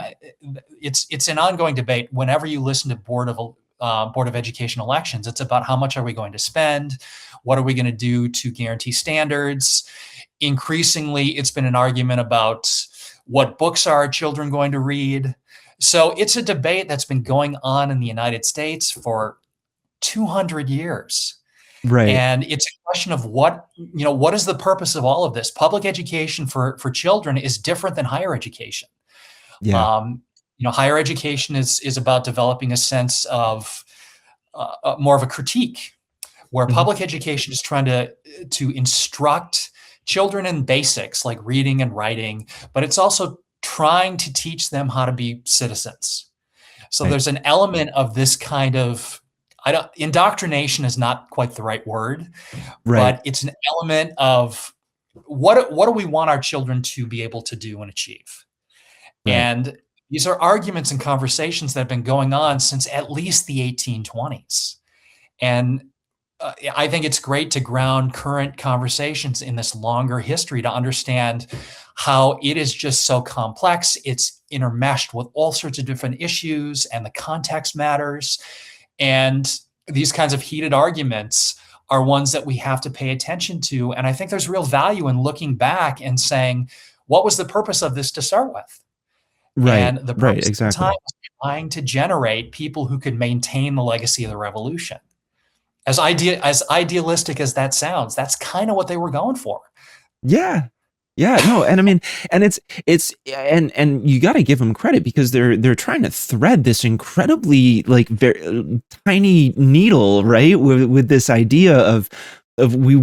It's an ongoing debate. Whenever you listen to Board of Education elections, it's about how much are we going to spend, what are we going to do to guarantee standards. Increasingly, it's been an argument about what books are our children going to read. So it's a debate that's been going on in the United States for 200 years. Right. And it's a question of what is the purpose of all of this? Public education for children is different than higher education. Yeah. Um, higher education is about developing a sense of more of a critique, where Mhm. public education is trying to instruct children in basics like reading and writing, but it's also trying to teach them how to be citizens. So Right. there's an element of this kind of indoctrination is not quite the right word, Right. but it's an element of what do we want our children to be able to do and achieve? Right. And these are arguments and conversations that have been going on since at least the 1820s. And I think it's great to ground current conversations in this longer history to understand how it is just so complex. It's intermeshed with all sorts of different issues, and the context matters. And these kinds of heated arguments are ones that we have to pay attention to. And I think there's real value in looking back and saying, what was the purpose of this to start with? Right. And the Right. purpose at the time Exactly. was trying to generate people who could maintain the legacy of the revolution. As idealistic as that sounds, that's kind of what they were going for. Yeah. Yeah, no, and I mean, and and you got to give them credit because they're trying to thread this incredibly like very tiny needle, right? With this idea of we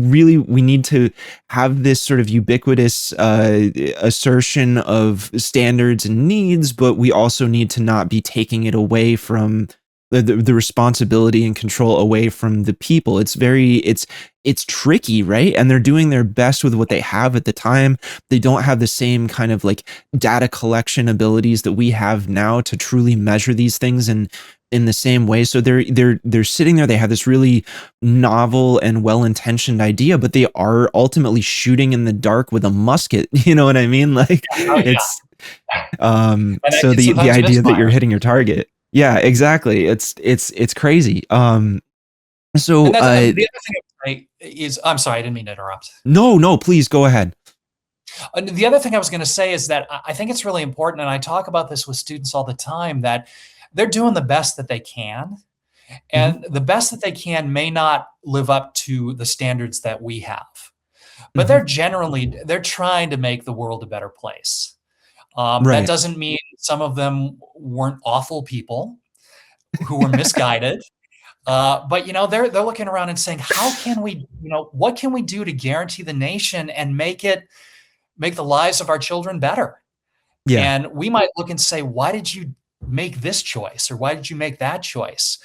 need to have this sort of ubiquitous assertion of standards and needs, but we also need to not be taking it away from the responsibility and control away from the people. It's tricky, right? And they're doing their best with what they have at the time. They don't have the same kind of like data collection abilities that we have now to truly measure these things in the same way. So they're sitting there. They have this really novel and well-intentioned idea, but they are ultimately shooting in the dark with a musket. You know what I mean? Like Oh, yeah. it's And that so can the sometimes idea that you're misfire. hitting your target. Yeah, exactly. It's crazy. And So that's the other thing I would say is, I'm sorry, I didn't mean to interrupt. no, no, please go ahead. And the other thing I was going to say is that I think it's really important, and I talk about this with students all the time, that they're doing the best that they can. Hmm. And the best that they can may not live up to the standards that we have, but Hmm. they're trying to make the world a better place. That Right. doesn't mean some of them weren't awful people who were misguided. But they're looking around and saying, how can we, what can we do to guarantee the nation and make the lives of our children better? Yeah. And we might look and say, why did you make this choice, or why did you make that choice?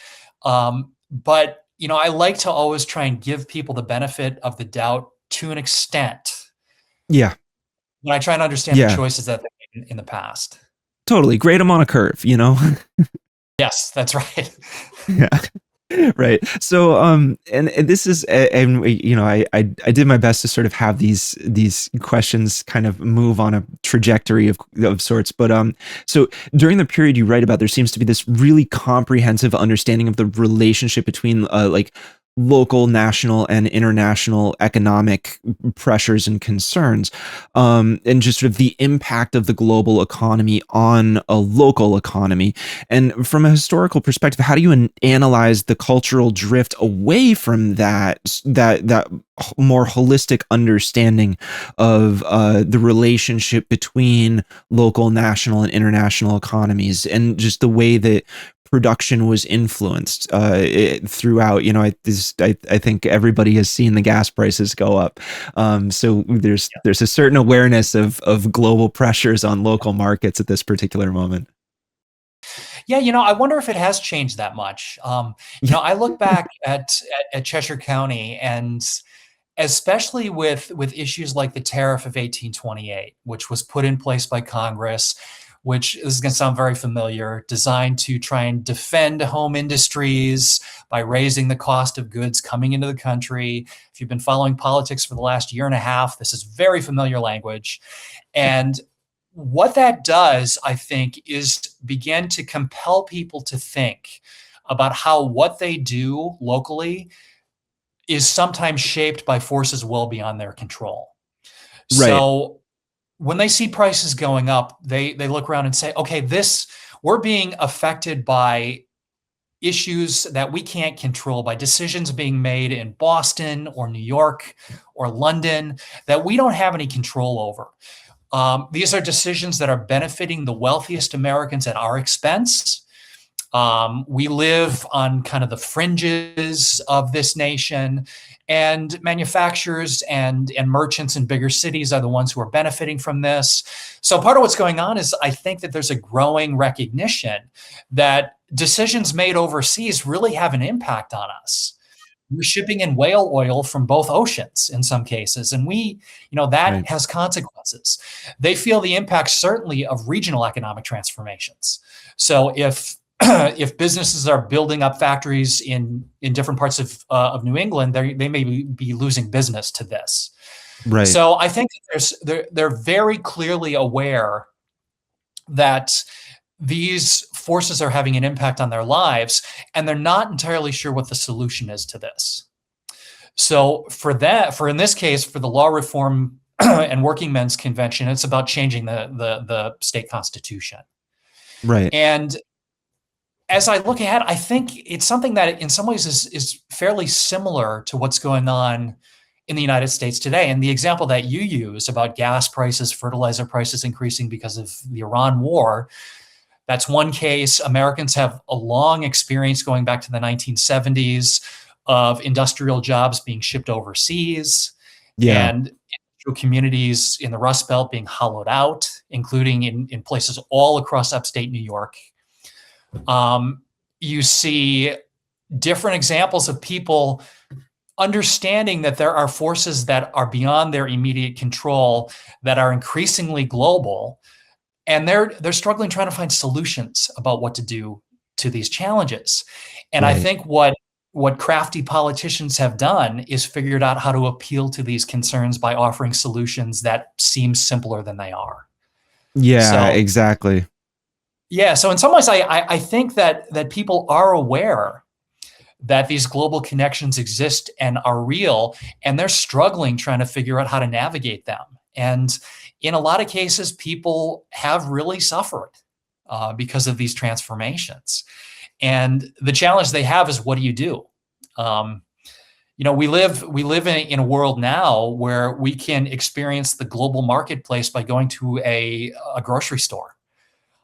But I like to always try and give people the benefit of the doubt to an extent Yeah. when I try and understand the Yeah. choices that they made in the past. Totally. Grade them on a curve, Yes, that's right. Yeah. Right. So, and this is, and I did my best to sort of have these questions kind of move on a trajectory of sorts. But so during the period you write about, there seems to be this really comprehensive understanding of the relationship between like local, national, and international economic pressures and concerns, and just sort of the impact of the global economy on a local economy. And from a historical perspective, how do you analyze the cultural drift away from that more holistic understanding of the relationship between local, national, and international economies, and just the way that production was influenced throughout? I think everybody has seen the gas prices go up, so there's a certain awareness of global pressures on local markets at this particular moment. Yeah, I wonder if it has changed that much. I look back at Cheshire County, and especially with issues like the Tariff of 1828, which was put in place by Congress, which is going to sound very familiar, designed to try and defend home industries by raising the cost of goods coming into the country. If you've been following politics for the last year and a half, this is very familiar language. And what that does, I think, is begin to compel people to think about how what they do locally is sometimes shaped by forces well beyond their control. Right. So when they see prices going up, they look around and say, okay, we're being affected by issues that we can't control, by decisions being made in Boston or New York or London that we don't have any control over. These are decisions that are benefiting the wealthiest Americans at our expense. We live on kind of the fringes of this nation, and manufacturers and merchants in bigger cities are the ones who are benefiting from this. So part of what's going on is I think that there's a growing recognition that decisions made overseas really have an impact on us. We're shipping in whale oil from both oceans in some cases, and that Right. has consequences. They feel the impact certainly of regional economic transformations. So if if businesses are building up factories in different parts of New England, they may be losing business to this. Right. So I think they're very clearly aware that these forces are having an impact on their lives, and they're not entirely sure what the solution is to this. So for in this case, for the Law Reform and Workingmen's Convention, it's about changing the state constitution. Right. And as I look ahead, I think it's something that in some ways is fairly similar to what's going on in the United States today. And the example that you use about gas prices, fertilizer prices increasing because of the Iran war, that's one case. Americans have a long experience going back to the 1970s of industrial jobs being shipped overseas, Yeah. and industrial communities in the Rust Belt being hollowed out, including in places all across upstate New York. You see different examples of people understanding that there are forces that are beyond their immediate control that are increasingly global, and they're struggling trying to find solutions about what to do to these challenges. And I Right. think what crafty politicians have done is figured out how to appeal to these concerns by offering solutions that seem simpler than they are. Yeah, So exactly. yeah, so in some ways, I think that people are aware that these global connections exist and are real, and they're struggling trying to figure out how to navigate them. And in a lot of cases, people have really suffered because of these transformations. And the challenge they have is, what do you do? Um, we live in a world now where we can experience the global marketplace by going to a grocery store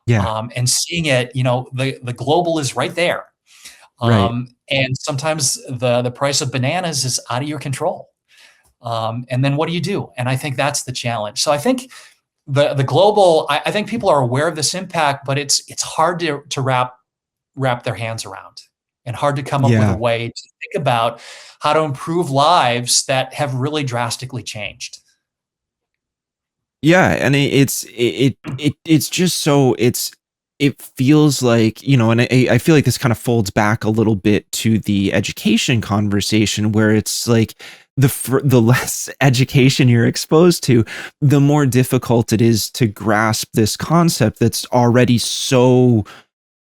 Yeah. and seeing it. The global is right there. Right. And sometimes the price of bananas is out of your control. And then what do you do? And I think that's the challenge. So I think the global, I think people are aware of this impact, but it's hard to wrap their hands around, and hard to come up with a Yeah. way to think about how to improve lives that have really drastically changed. Yeah, and it's just so it feels like, and I feel like this kind of folds back a little bit to the education conversation, where it's like the less education you're exposed to, the more difficult it is to grasp this concept that's already so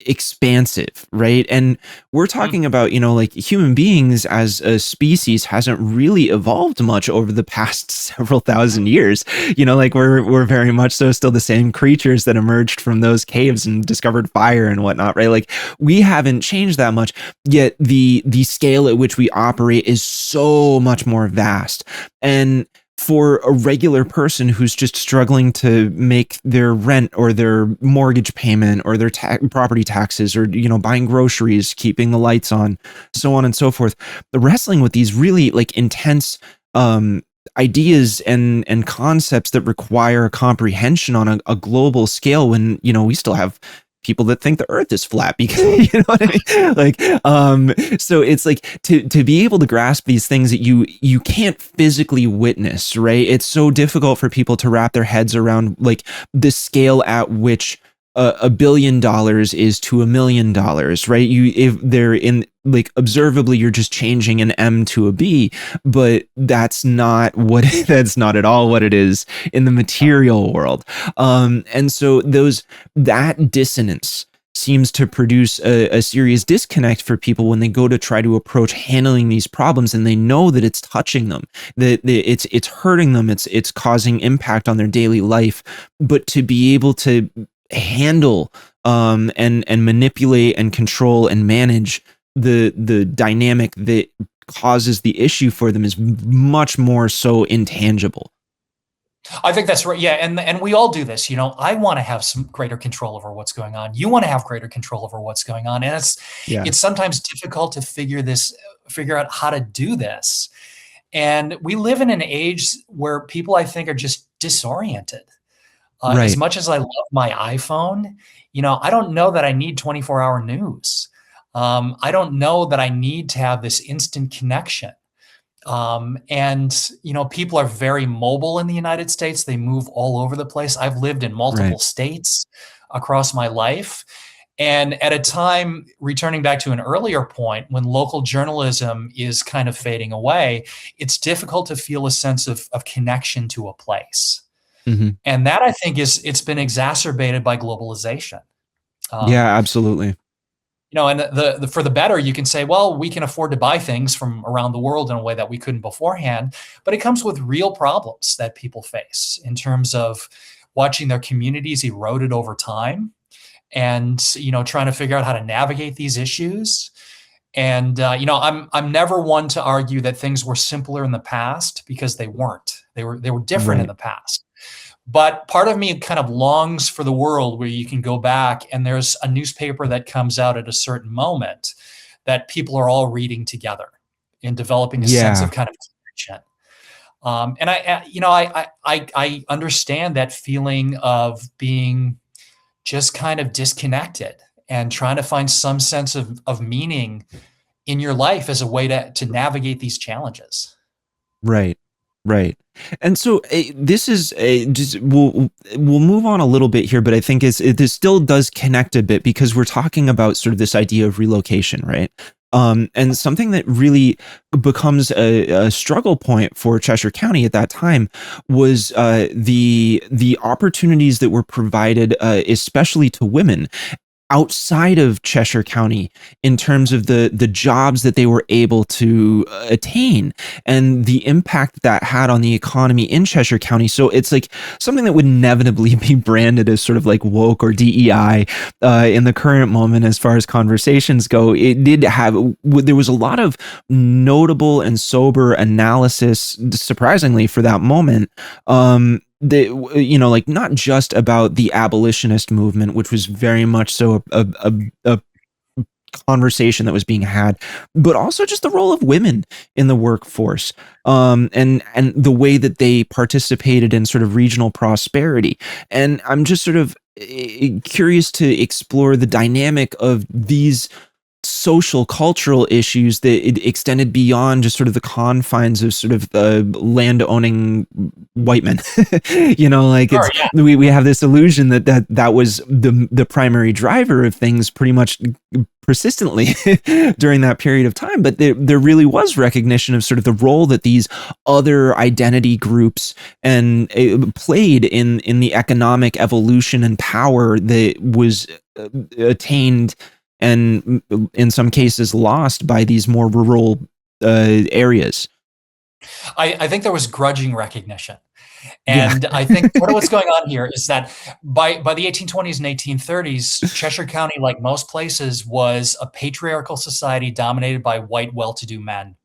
expansive, right? And we're Mm. talking about, like human beings as a species hasn't really evolved much over the past several thousand years. Like we're very much so still the same creatures that emerged from those caves and discovered fire and whatnot, right? Like we haven't changed that much, yet the scale at which we operate is so much more vast. And for a regular person who's just struggling to make their rent or their mortgage payment or their property taxes, or buying groceries, keeping the lights on, so on and so forth, the wrestling with these really like intense ideas and concepts that require comprehension on a global scale, when we still have people that think the earth is flat, because what I mean? Like so it's like to be able to grasp these things that you can't physically witness, right? It's so difficult for people to wrap their heads around like the scale at which $1 billion is to $1 million, right? If they're in, like, observably you're just changing an M to a B, but that's not what that's not at all what it is in the material world. And so that dissonance seems to produce a serious disconnect for people when they go to try to approach handling these problems, and they know that it's touching them, that it's hurting them, it's causing impact on their daily life. But to be able to handle and manipulate and control and manage the dynamic that causes the issue for them is much more so intangible. I think that's right. Yeah, and we all do this. I want to have some greater control over what's going on. You want to have greater control over what's going on, and it's Yeah. it's sometimes difficult to figure out how to do this. And we live in an age where people, I think, are just disoriented. As Right. much as I love my iPhone, I don't know that I need 24-hour news. I don't know that I need to have this instant connection. And people are very mobile in the United States. They move all over the place. I've lived in multiple Right. states across my life. And at a time, returning back to an earlier point, when local journalism is kind of fading away, it's difficult to feel a sense of connection to a place. Hmm. And that, I think, it's been exacerbated by globalization. Um, Yeah, absolutely. and the for the better, you can say, well, we can afford to buy things from around the world in a way that we couldn't beforehand, but it comes with real problems that people face in terms of watching their communities eroded over time, and trying to figure out how to navigate these issues. And I'm never one to argue that things were simpler in the past, because they weren't. They were different in Right. the past. But part of me kind of longs for the world where you can go back and there's a newspaper that comes out at a certain moment that people are all reading together and developing a sense of Yeah. kind of connection. And I understand that feeling of being just kind of disconnected and trying to find some sense of meaning in your life as a way to navigate these challenges. Right. Right. And so this is just we'll move on a little bit here, but I think this still does connect a bit, because we're talking about sort of this idea of relocation, right? And something that really becomes a struggle point for Cheshire County at that time was the opportunities that were provided, especially to women. outside of Cheshire County in terms of the jobs that they were able to attain and the impact that had on the economy in Cheshire County. So it's like something that would inevitably be branded as sort of like woke or DEI in the current moment as far as conversations go. It did have, there was a lot of notable and sober analysis, surprisingly for that moment, like not just about the abolitionist movement, which was very much so a conversation that was being had, but also just the role of women in the workforce, and the way that they participated in sort of regional prosperity. And I'm just sort of curious to explore the dynamic of these social cultural issues that it extended beyond just sort of the confines of sort of land owning white men. Like Sure, it's, yeah. we have this illusion that was the primary driver of things pretty much persistently during that period of time. But there really was recognition of sort of the role that these other identity groups and played in the economic evolution and power that was attained and in some cases lost by these more rural areas. I think there was grudging recognition. Yeah. And I think part of what's going on here is that by the 1820s and 1830s, Cheshire County, like most places, was a patriarchal society dominated by white, well-to-do men.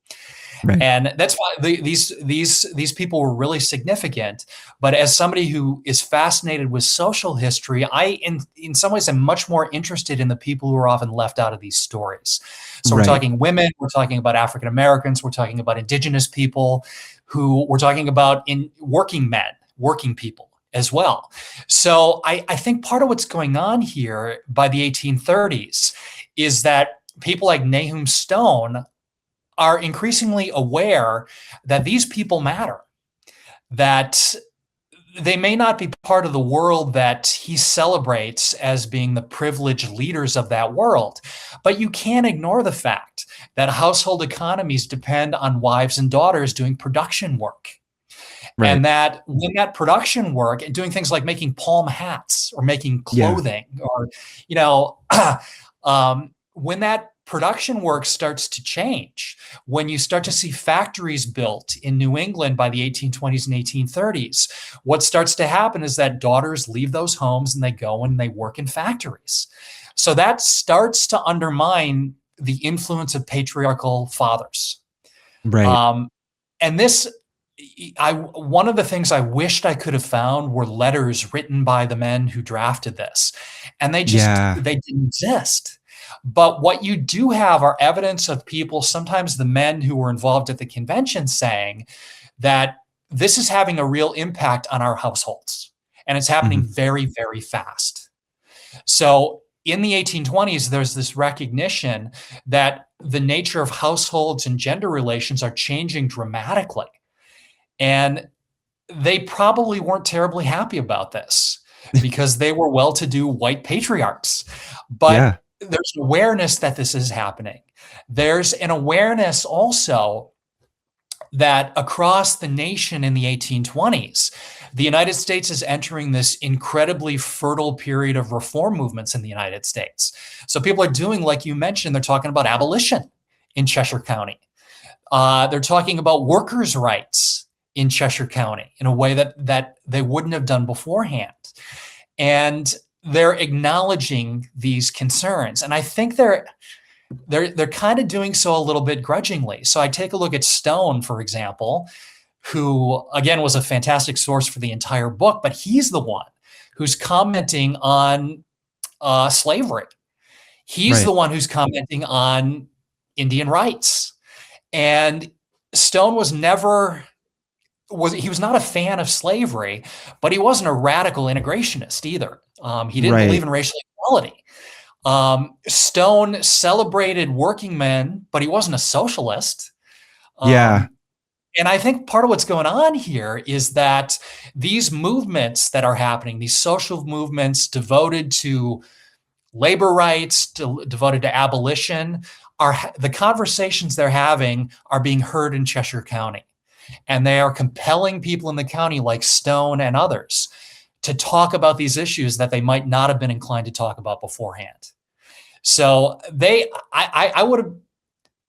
Right. And that's why these people were really significant. But as somebody who is fascinated with social history, I in some ways am much more interested in the people who are often left out of these stories. So we're Right. talking women, we're talking about African Americans, we're talking about indigenous people, who we're talking about in working men, working people as well. So I think part of what's going on here by the 1830s is that people like Nahum Stone are increasingly aware that these people matter, that they may not be part of the world that he celebrates as being the privileged leaders of that world, but you can't ignore the fact that household economies depend on wives and daughters doing production work. Right. And that when that production work and doing things like making palm hats or making Yeah. clothing or, when that production work starts to change, when you start to see factories built in New England by the 1820s and 1830s, what starts to happen is that daughters leave those homes and they go and they work in factories. So that starts to undermine the influence of patriarchal fathers. Right. Um, and this, one of the things I wished I could have found were letters written by the men who drafted this, and Yeah. they didn't exist. But what you do have are evidence of people, sometimes the men who were involved at the convention, saying that this is having a real impact on our households, and it's happening Mhm. very, very fast. So in the 1820s, there's this recognition that the nature of households and gender relations are changing dramatically. And they probably weren't terribly happy about this because they were well-to-do white patriarchs. But Yeah. there's awareness that this is happening. There's an awareness also that across the nation in the 1820s, the United States is entering this incredibly fertile period of reform movements in the United States. So people are doing, like you mentioned, they're talking about abolition in Cheshire County. They're talking about workers' rights in Cheshire County in a way that they wouldn't have done beforehand. And they're acknowledging these concerns. And I think they're kind of doing so a little bit grudgingly. So I take a look at Stone, for example, who again was a fantastic source for the entire book, but he's the one who's commenting on slavery. He's the Right. one who's commenting on Indian rights. And Stone was never he was not a fan of slavery, but he wasn't a radical integrationist either. He didn't believe Right. in racial equality. Stone celebrated working men, but he wasn't a socialist. Yeah. Um, and I think part of what's going on here is that these movements that are happening, these social movements devoted to labor rights, devoted to abolition, are the conversations they're having are being heard in Cheshire County. And they are compelling people in the county like Stone and others to talk about these issues that they might not have been inclined to talk about beforehand. So I would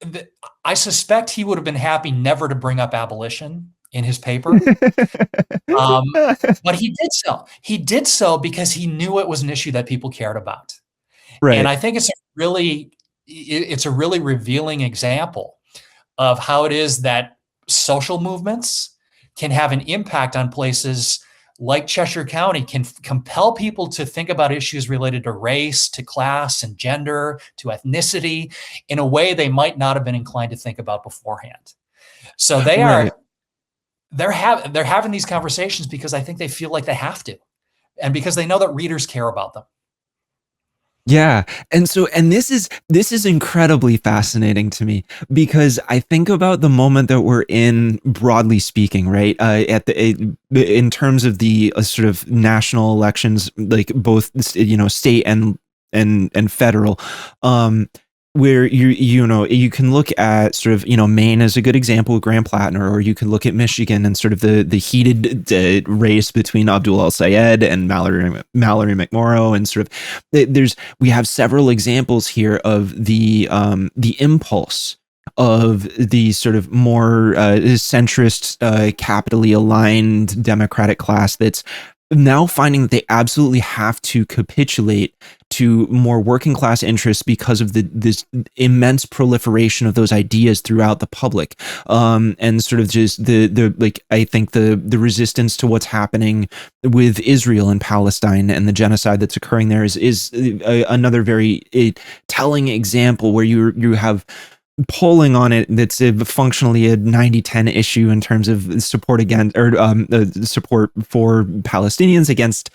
have, I suspect he would have been happy never to bring up abolition in his paper. Um, but he did so. He did so because he knew it was an issue that people cared about. And Right. I think it's a really revealing example of how it is that social movements can have an impact on places like Cheshire County, can compel people to think about issues related to race, to class and gender, to ethnicity in a way they might not have been inclined to think about beforehand. So Right. they're having these conversations because I think they feel like they have to, and because they know that readers care about them. Yeah. And this is incredibly fascinating to me because I think about the moment that we're in, broadly speaking, right? In terms of the sort of national elections, like both state and federal, um where you can look at sort of Maine as a good example with Graham Plattner, or you can look at Michigan and sort of the heated race between Abdul El Sayed and Mallory McMorrow, and sort of we have several examples here of the impulse of the sort of more centrist, capitally aligned Democratic class that's now finding that they absolutely have to capitulate to more working class interests because of this immense proliferation of those ideas throughout the public, and sort of just the like I think the resistance to what's happening with Israel and Palestine and the genocide that's occurring there is another very telling example where you have polling on it that's functionally a 90-10 issue in terms of support against, or support for Palestinians against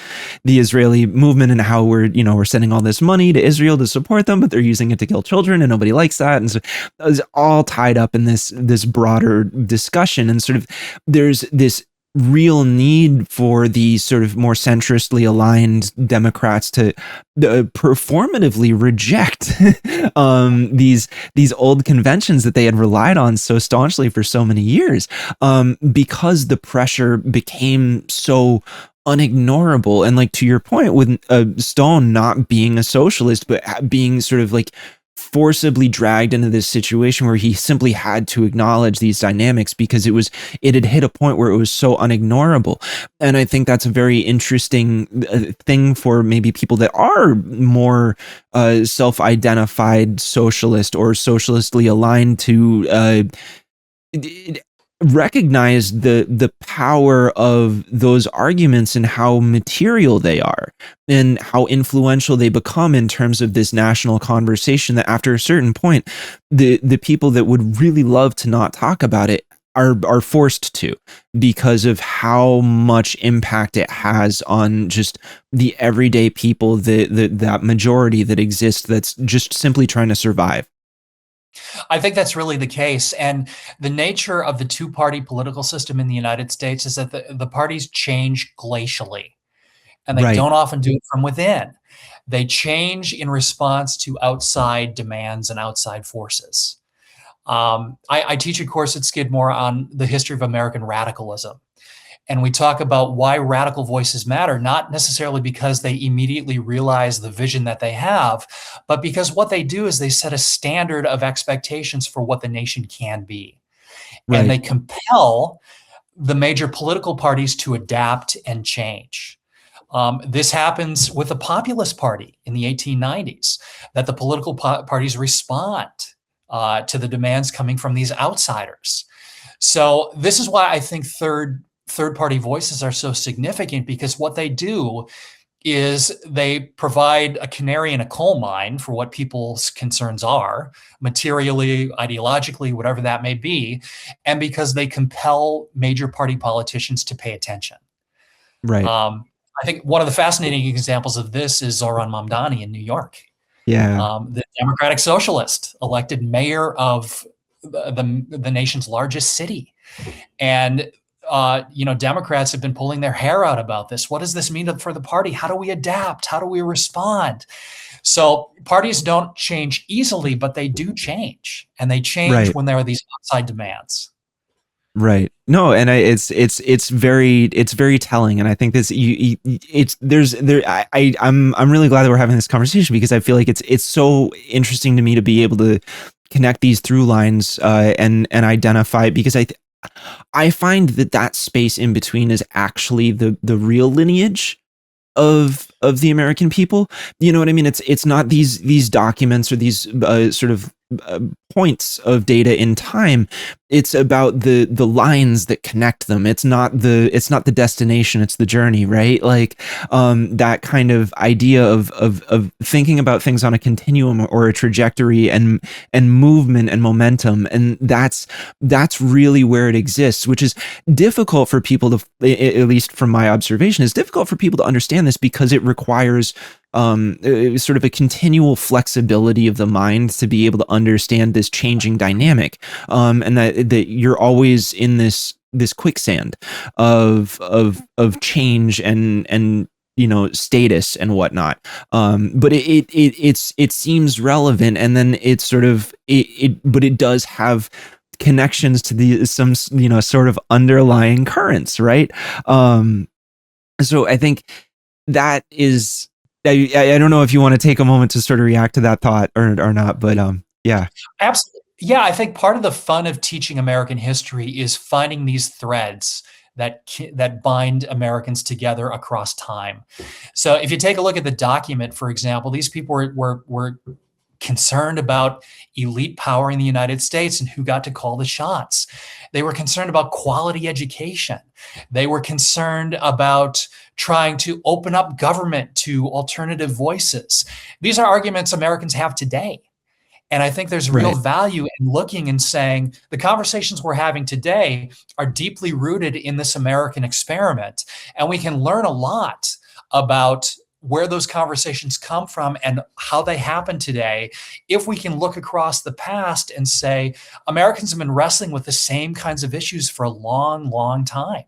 the Israeli movement, and how we're sending all this money to Israel to support them, but they're using it to kill children and nobody likes that. And so it's all tied up in this broader discussion, and sort of there's this real need for the sort of more centristly aligned Democrats to performatively reject these old conventions that they had relied on so staunchly for so many years, because the pressure became so unignorable. And like to your point, with Stone not being a socialist but being sort of like forcibly dragged into this situation where he simply had to acknowledge these dynamics because it had hit a point where it was so unignorable. And I think that's a very interesting thing for maybe people that are more self-identified socialist or socialistly aligned to recognize the power of those arguments and how material they are and how influential they become in terms of this national conversation, that after a certain point the people that would really love to not talk about it are forced to, because of how much impact it has on just the everyday people, that majority that exists that's just simply trying to survive. I think that's really the case. And the nature of the two-party political system in the United States is that the parties change glacially, and they Right. don't often do it from within. They change in response to outside demands and outside forces. I teach a course at Skidmore on the history of American radicalism. And we talk about why radical voices matter, not necessarily because they immediately realize the vision that they have, but because what they do is they set a standard of expectations for what the nation can be. And Right. they compel the major political parties to adapt and change. This happens with the Populist Party in the 1890s, that the political parties respond to the demands coming from these outsiders. So this is why I think third party voices are so significant, because what they do is they provide a canary in a coal mine for what people's concerns are, materially, ideologically, whatever that may be, and because they compel major party politicians to pay attention. Right. Um, I think one of the fascinating examples of this is Zohran Mamdani in New York, Yeah. the Democratic Socialist, elected mayor of the nation's largest city. And Democrats have been pulling their hair out about this. What does this mean for the party? How do we adapt? How do we respond? So parties don't change easily, but they do change, and they change Right. when there are these outside demands. Right. No, and it's very telling, and I think this it's there's there I'm really glad that we're having this conversation because I feel like it's so interesting to me to be able to connect these through lines and identify because I find that that space in between is actually the real lineage of the American people. You know what I mean? It's not these documents or these sort of points of data in time. It's about the lines that connect them. It's not the destination. It's the journey, right? Like that kind of idea of thinking about things on a continuum or a trajectory and movement and momentum, and that's really where it exists, which is difficult for people to, at least from my observation, is difficult for people to understand this because it requires sort of a continual flexibility of the mind to be able to understand this changing dynamic, and that you're always in this quicksand of change and status and whatnot. But it seems relevant, and then it's sort of but it does have connections to the some sort of underlying currents, right? So I think that is I don't know if you want to take a moment to sort of react to that thought or not, but yeah. Absolutely. Yeah, I think part of the fun of teaching American history is finding these threads that bind Americans together across time. So if you take a look at the document, for example, these people were concerned about elite power in the United States and who got to call the shots. They were concerned about quality education. They were concerned about trying to open up government to alternative voices. These are arguments Americans have today. And I think there's real Right. value in looking and saying the conversations we're having today are deeply rooted in this American experiment. And we can learn a lot about where those conversations come from and how they happen today if we can look across the past and say Americans have been wrestling with the same kinds of issues for a long, long time.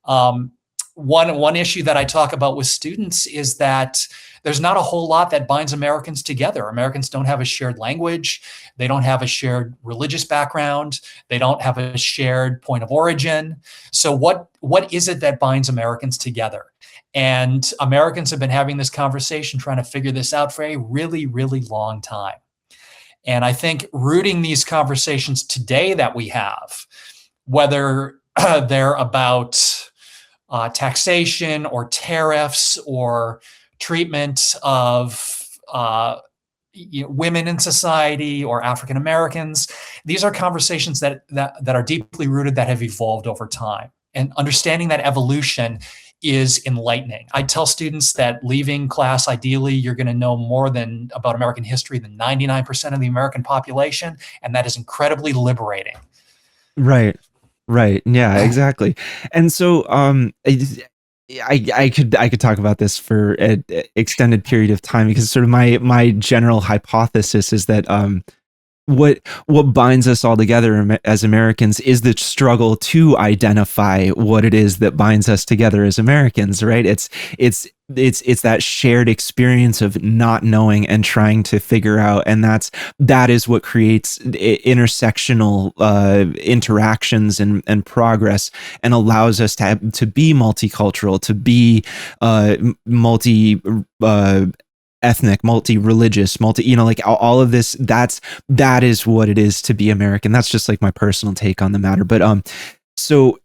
Um, one issue that I talk about with students is that there's not a whole lot that binds Americans together. Americans don't have a shared language. They don't have a shared religious background. They don't have a shared point of origin. So what is it that binds Americans together? And Americans have been having this conversation, trying to figure this out for a really, really long time. And I think rooting these conversations today that we have, whether they're about taxation or tariffs or treatment of women in society or African Americans. These are conversations that are deeply rooted, that have evolved over time. And understanding that evolution is enlightening. I tell students that leaving class, ideally, you're going to know more than about American history than 99% of the American population, and that is incredibly liberating. Right. Right. Yeah, exactly. And so I could talk about this for an extended period of time because sort of my general hypothesis is that what binds us all together as Americans is the struggle to identify what it is that binds us together as Americans, right? It's that shared experience of not knowing and trying to figure out, and that is what creates intersectional interactions and progress, and allows us to be multicultural, to be multi ethnic, multi-religious, like all of this. That is what it is to be American. That's just like my personal take on the matter. But so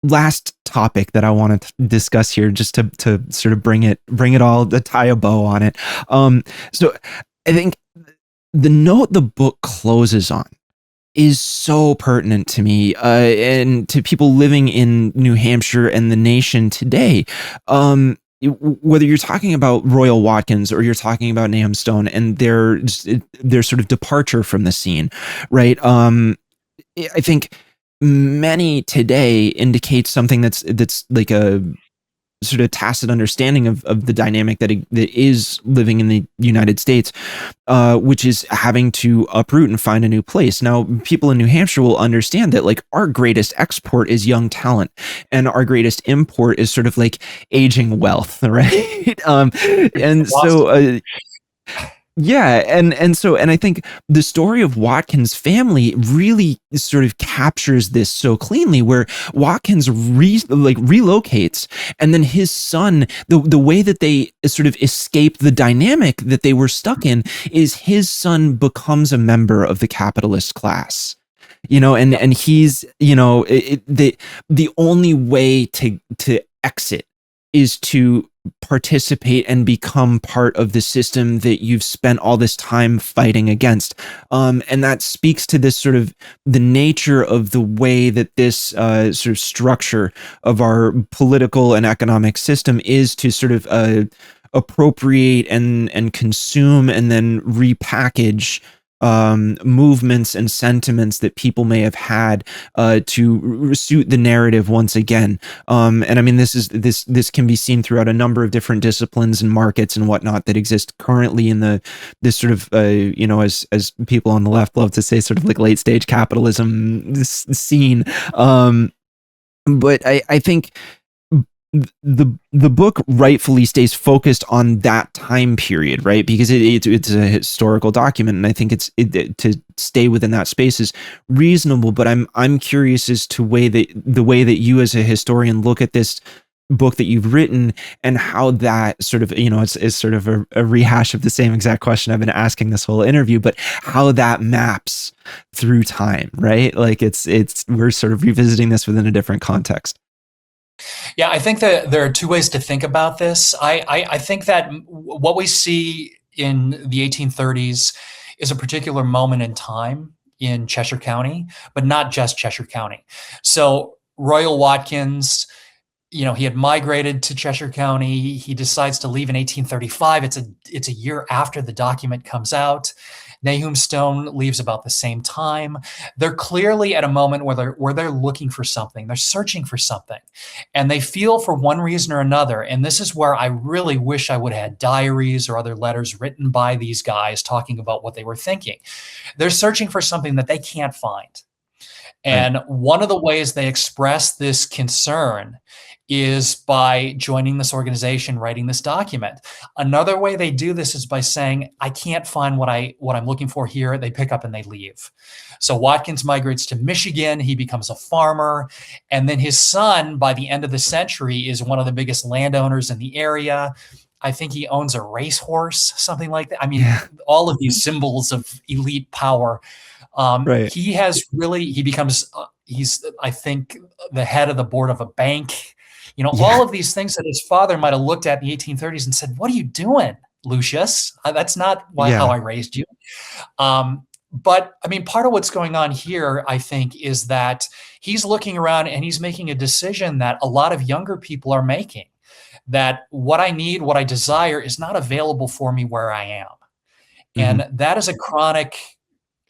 last topic that I want to discuss here, just to sort of bring it all, to tie a bow on it. So I think the note the book closes on is so pertinent to me and to people living in New Hampshire and the nation today. Whether you're talking about Royal Watkins or you're talking about Nahum Stone and their sort of departure from the scene, right? I think many today indicate something that's like a sort of tacit understanding of the dynamic that is living in the United States, which is having to uproot and find a new place. Now, people in New Hampshire will understand that like our greatest export is young talent, and our greatest import is sort of like aging wealth, right? And so Yeah, and I think the story of Watkins' family really sort of captures this so cleanly, where Watkins relocates, and then his son, the way that they sort of escape the dynamic that they were stuck in is his son becomes a member of the capitalist class. Yep. And he's, the only way to exit is to participate and become part of the system that you've spent all this time fighting against. And that speaks to this sort of the nature of the way that this sort of structure of our political and economic system is to sort of appropriate and consume and then repackage movements and sentiments that people may have had to suit the narrative once again. And I mean, this can be seen throughout a number of different disciplines and markets and whatnot that exist currently in this sort of as people on the left love to say, sort of like late stage capitalism scene. But I think the book rightfully stays focused on that time period, right? Because it's a historical document, and I think to stay within that space is reasonable. But I'm curious as to the way that you as a historian look at this book that you've written, and how that sort of, it's sort of a rehash of the same exact question I've been asking this whole interview, but how that maps through time, right? Like we're sort of revisiting this within a different context. Yeah, I think that there are two ways to think about this. I think that what we see in the 1830s is a particular moment in time in Cheshire County, but not just Cheshire County. So Royal Watkins, he had migrated to Cheshire County. He decides to leave in 1835. It's a year after the document comes out. Nahum Stone leaves about the same time. They're clearly at a moment where they're looking for something. They're searching for something. And they feel for one reason or another, and this is where I really wish I would have had diaries or other letters written by these guys talking about what they were thinking. They're searching for something that they can't find. Right. And one of the ways they express this concern is by joining this organization, writing this document. Another way they do this is by saying, I can't find what I'm looking for here. They pick up and they leave. So Watkins migrates to Michigan. He becomes a farmer. And then his son, by the end of the century, is one of the biggest landowners in the area. I think he owns a racehorse, something like that. I mean, Yeah. all of these symbols of elite power. Right. He becomes, he's, I think, the head of the board of a bank. All Yeah. of these things that his father might have looked at in the 1830s and said, "What are you doing, Lucius? That's not how Yeah. I raised you." But I mean, part of what's going on here, I think, is that he's looking around and he's making a decision that a lot of younger people are making, that what I need, what I desire is not available for me where I am. Mhm. And that is a chronic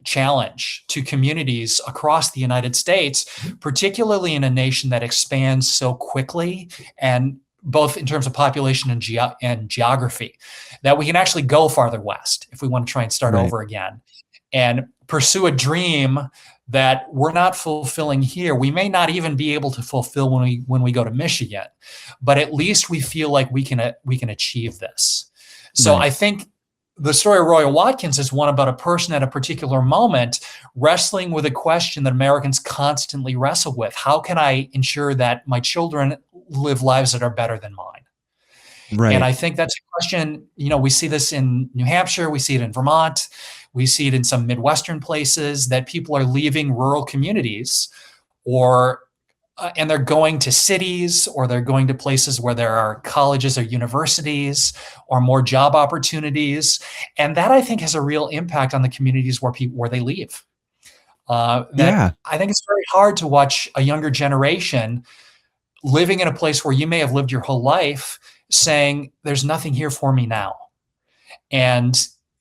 challenge to communities across the United States, particularly in a nation that expands so quickly, and both in terms of population and geography, that we can actually go farther west if we want to try and start Right. over again and pursue a dream that we're not fulfilling here. We may not even be able to fulfill when we go to Michigan, but at least we feel like we can achieve this. So Right. I think the story of Royal Watkins is one about a person at a particular moment wrestling with a question that Americans constantly wrestle with. How can I ensure that my children live lives that are better than mine? And Right. I think that's a question, we see this in New Hampshire, we see it in Vermont, we see it in some Midwestern places, that people are leaving rural communities, or and they're going to cities, or they're going to places where there are colleges or universities or more job opportunities. And that, I think, has a real impact on the communities where they leave. That Yeah. I think it's very hard to watch a younger generation living in a place where you may have lived your whole life saying, there's nothing here for me now. And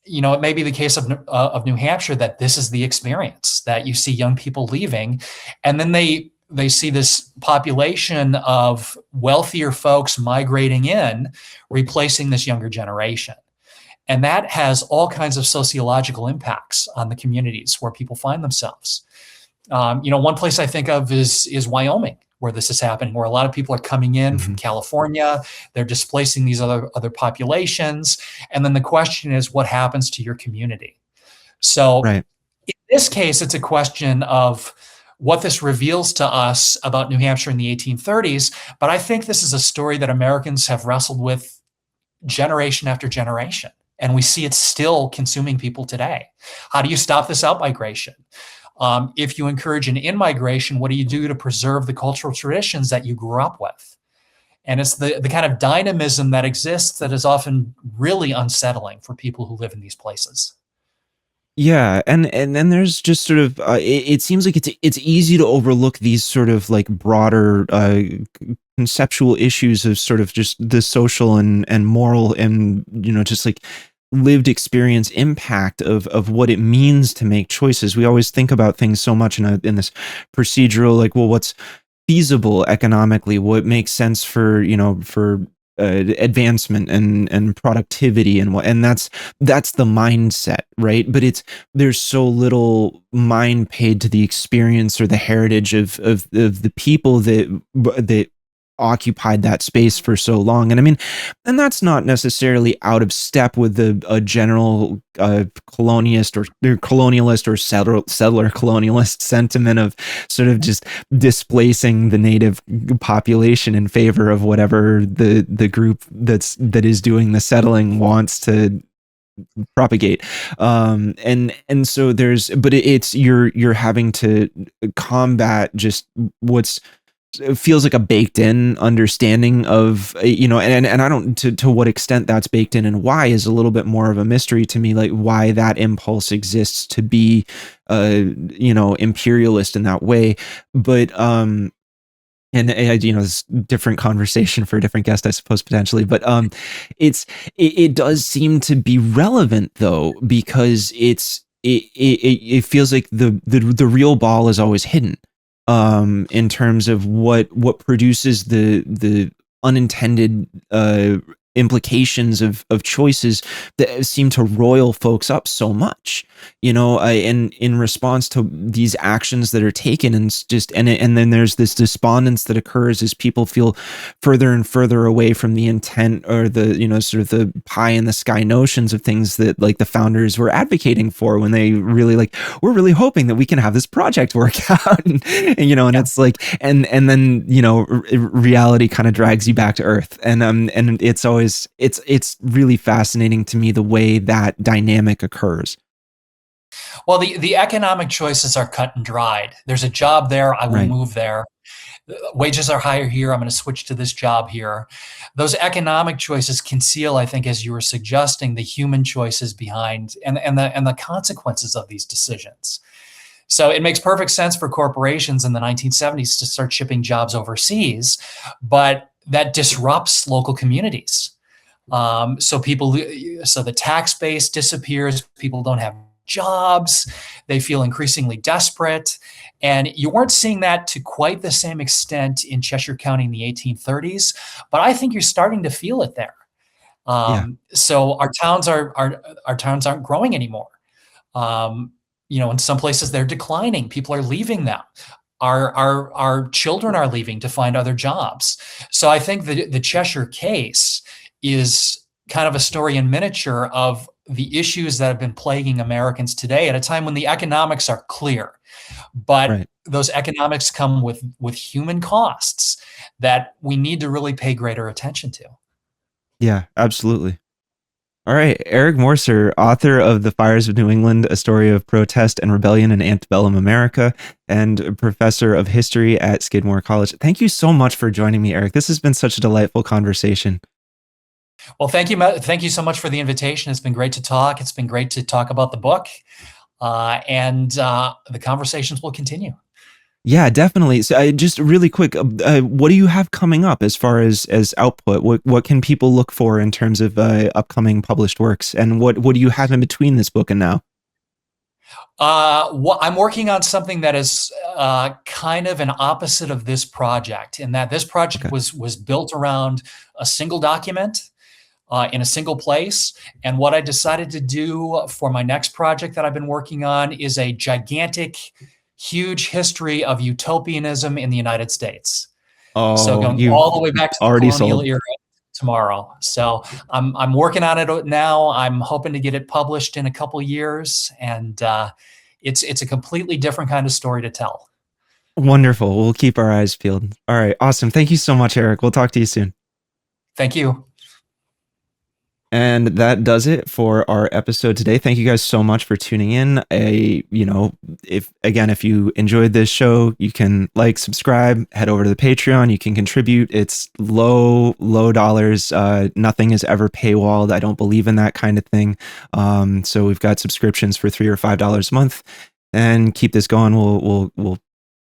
it may be the case of New Hampshire that this is the experience, that you see young people leaving, and then they see this population of wealthier folks migrating in, replacing this younger generation. And that has all kinds of sociological impacts on the communities where people find themselves. One place I think of is Wyoming. where this is happening, where a lot of people are coming in from Mhm. California, they're displacing these other populations, and then the question is, what happens to your community? So Right. in this case, it's a question of what this reveals to us about New Hampshire in the 1830s, but I think this is a story that Americans have wrestled with generation after generation. And we see it still consuming people today. How do you stop this outmigration? If you encourage an in-migration, what do you do to preserve the cultural traditions that you grew up with? And it's the kind of dynamism that exists that is often really unsettling for people who live in these places. Yeah, and then there's just sort of it seems like it's easy to overlook these sort of like broader conceptual issues of sort of just the social and moral and just like lived experience impact of what it means to make choices. We always think about things so much in this procedural, like, well, what's feasible economically, what makes sense for advancement and productivity and that's the mindset, right? But there's so little mind paid to the experience or the heritage of the people that occupied that space for so long. And I mean, and that's not necessarily out of step with a general colonialist or settler colonialist sentiment of sort of just displacing the native population in favor of whatever the group that is doing the settling wants to propagate. And so but it's you're having to combat just what's it feels like a baked in understanding of and I don't to what extent that's baked in and why is a little bit more of a mystery to me, like why that impulse exists to be imperialist in that way. But and it's different conversation for a different guest, I suppose, potentially. But it does seem to be relevant though, because it feels like the real ball is always hidden, in terms of what produces the unintended implications of choices that seem to roil folks up so much, in response to these actions that are taken, and and then there's this despondence that occurs as people feel further and further away from the intent or the sort of the pie in the sky notions of things that like the founders were advocating for, when they really like we're really hoping that we can have this project work out. And Yeah. it's like and then reality kind of drags you back to earth, and it's always it's really fascinating to me the way that dynamic occurs. Well, the economic choices are cut and dried. There's a job there, I will Right. move there. Wages are higher here, I'm going to switch to this job here. Those economic choices conceal, I think, as you were suggesting, the human choices behind and the consequences of these decisions. So it makes perfect sense for corporations in the 1970s to start shipping jobs overseas, but that disrupts local communities. So the tax base disappears. People don't have jobs. They feel increasingly desperate. And you weren't seeing that to quite the same extent in Cheshire County in the 1830s, but I think you're starting to feel it there. Yeah. So our towns aren't growing anymore. Um, in some places they're declining. People are leaving them. Our children are leaving to find other jobs. So I think the Cheshire case is kind of a story in miniature of the issues that have been plaguing Americans today at a time when the economics are clear. But Right. those economics come with human costs that we need to really pay greater attention to. Yeah, absolutely. All right, Eric Morser, author of The Fires of New England, A Story of Protest and Rebellion in Antebellum America, and a professor of history at Skidmore College. Thank you so much for joining me, Eric. This has been such a delightful conversation. Well, thank you so much for the invitation. It's been great to talk. It's been great to talk about the book, and the conversations will continue. Yeah, definitely. So, just really quick, what do you have coming up as far as output? What can people look for in terms of upcoming published works, and what do you have in between this book and now? I'm working on something that is kind of an opposite of this project, in that this project Okay. was built around a single document in a single place. And what I decided to do for my next project that I've been working on is a gigantic, huge history of utopianism in the United States. So Oh, going you've all the way back to the already colonial sold. era tomorrow. So I'm working on it now. I'm hoping to get it published in a couple years, and it's a completely different kind of story to tell. Wonderful. We'll keep our eyes peeled. All right. Awesome. Thank you so much, Eric. We'll talk to you soon. Thank you. And that does it for our episode today. Thank you guys so much for tuning in. If you enjoyed this show, you can like, subscribe, head over to the Patreon. You can contribute. It's low dollars. Nothing is ever paywalled. I don't believe in that kind of thing. So we've got subscriptions for $3 or $5 a month, and keep this going. We'll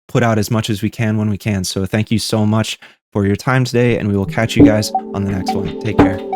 put out as much as we can when we can. So thank you so much for your time today, and we will catch you guys on the next one. Take care.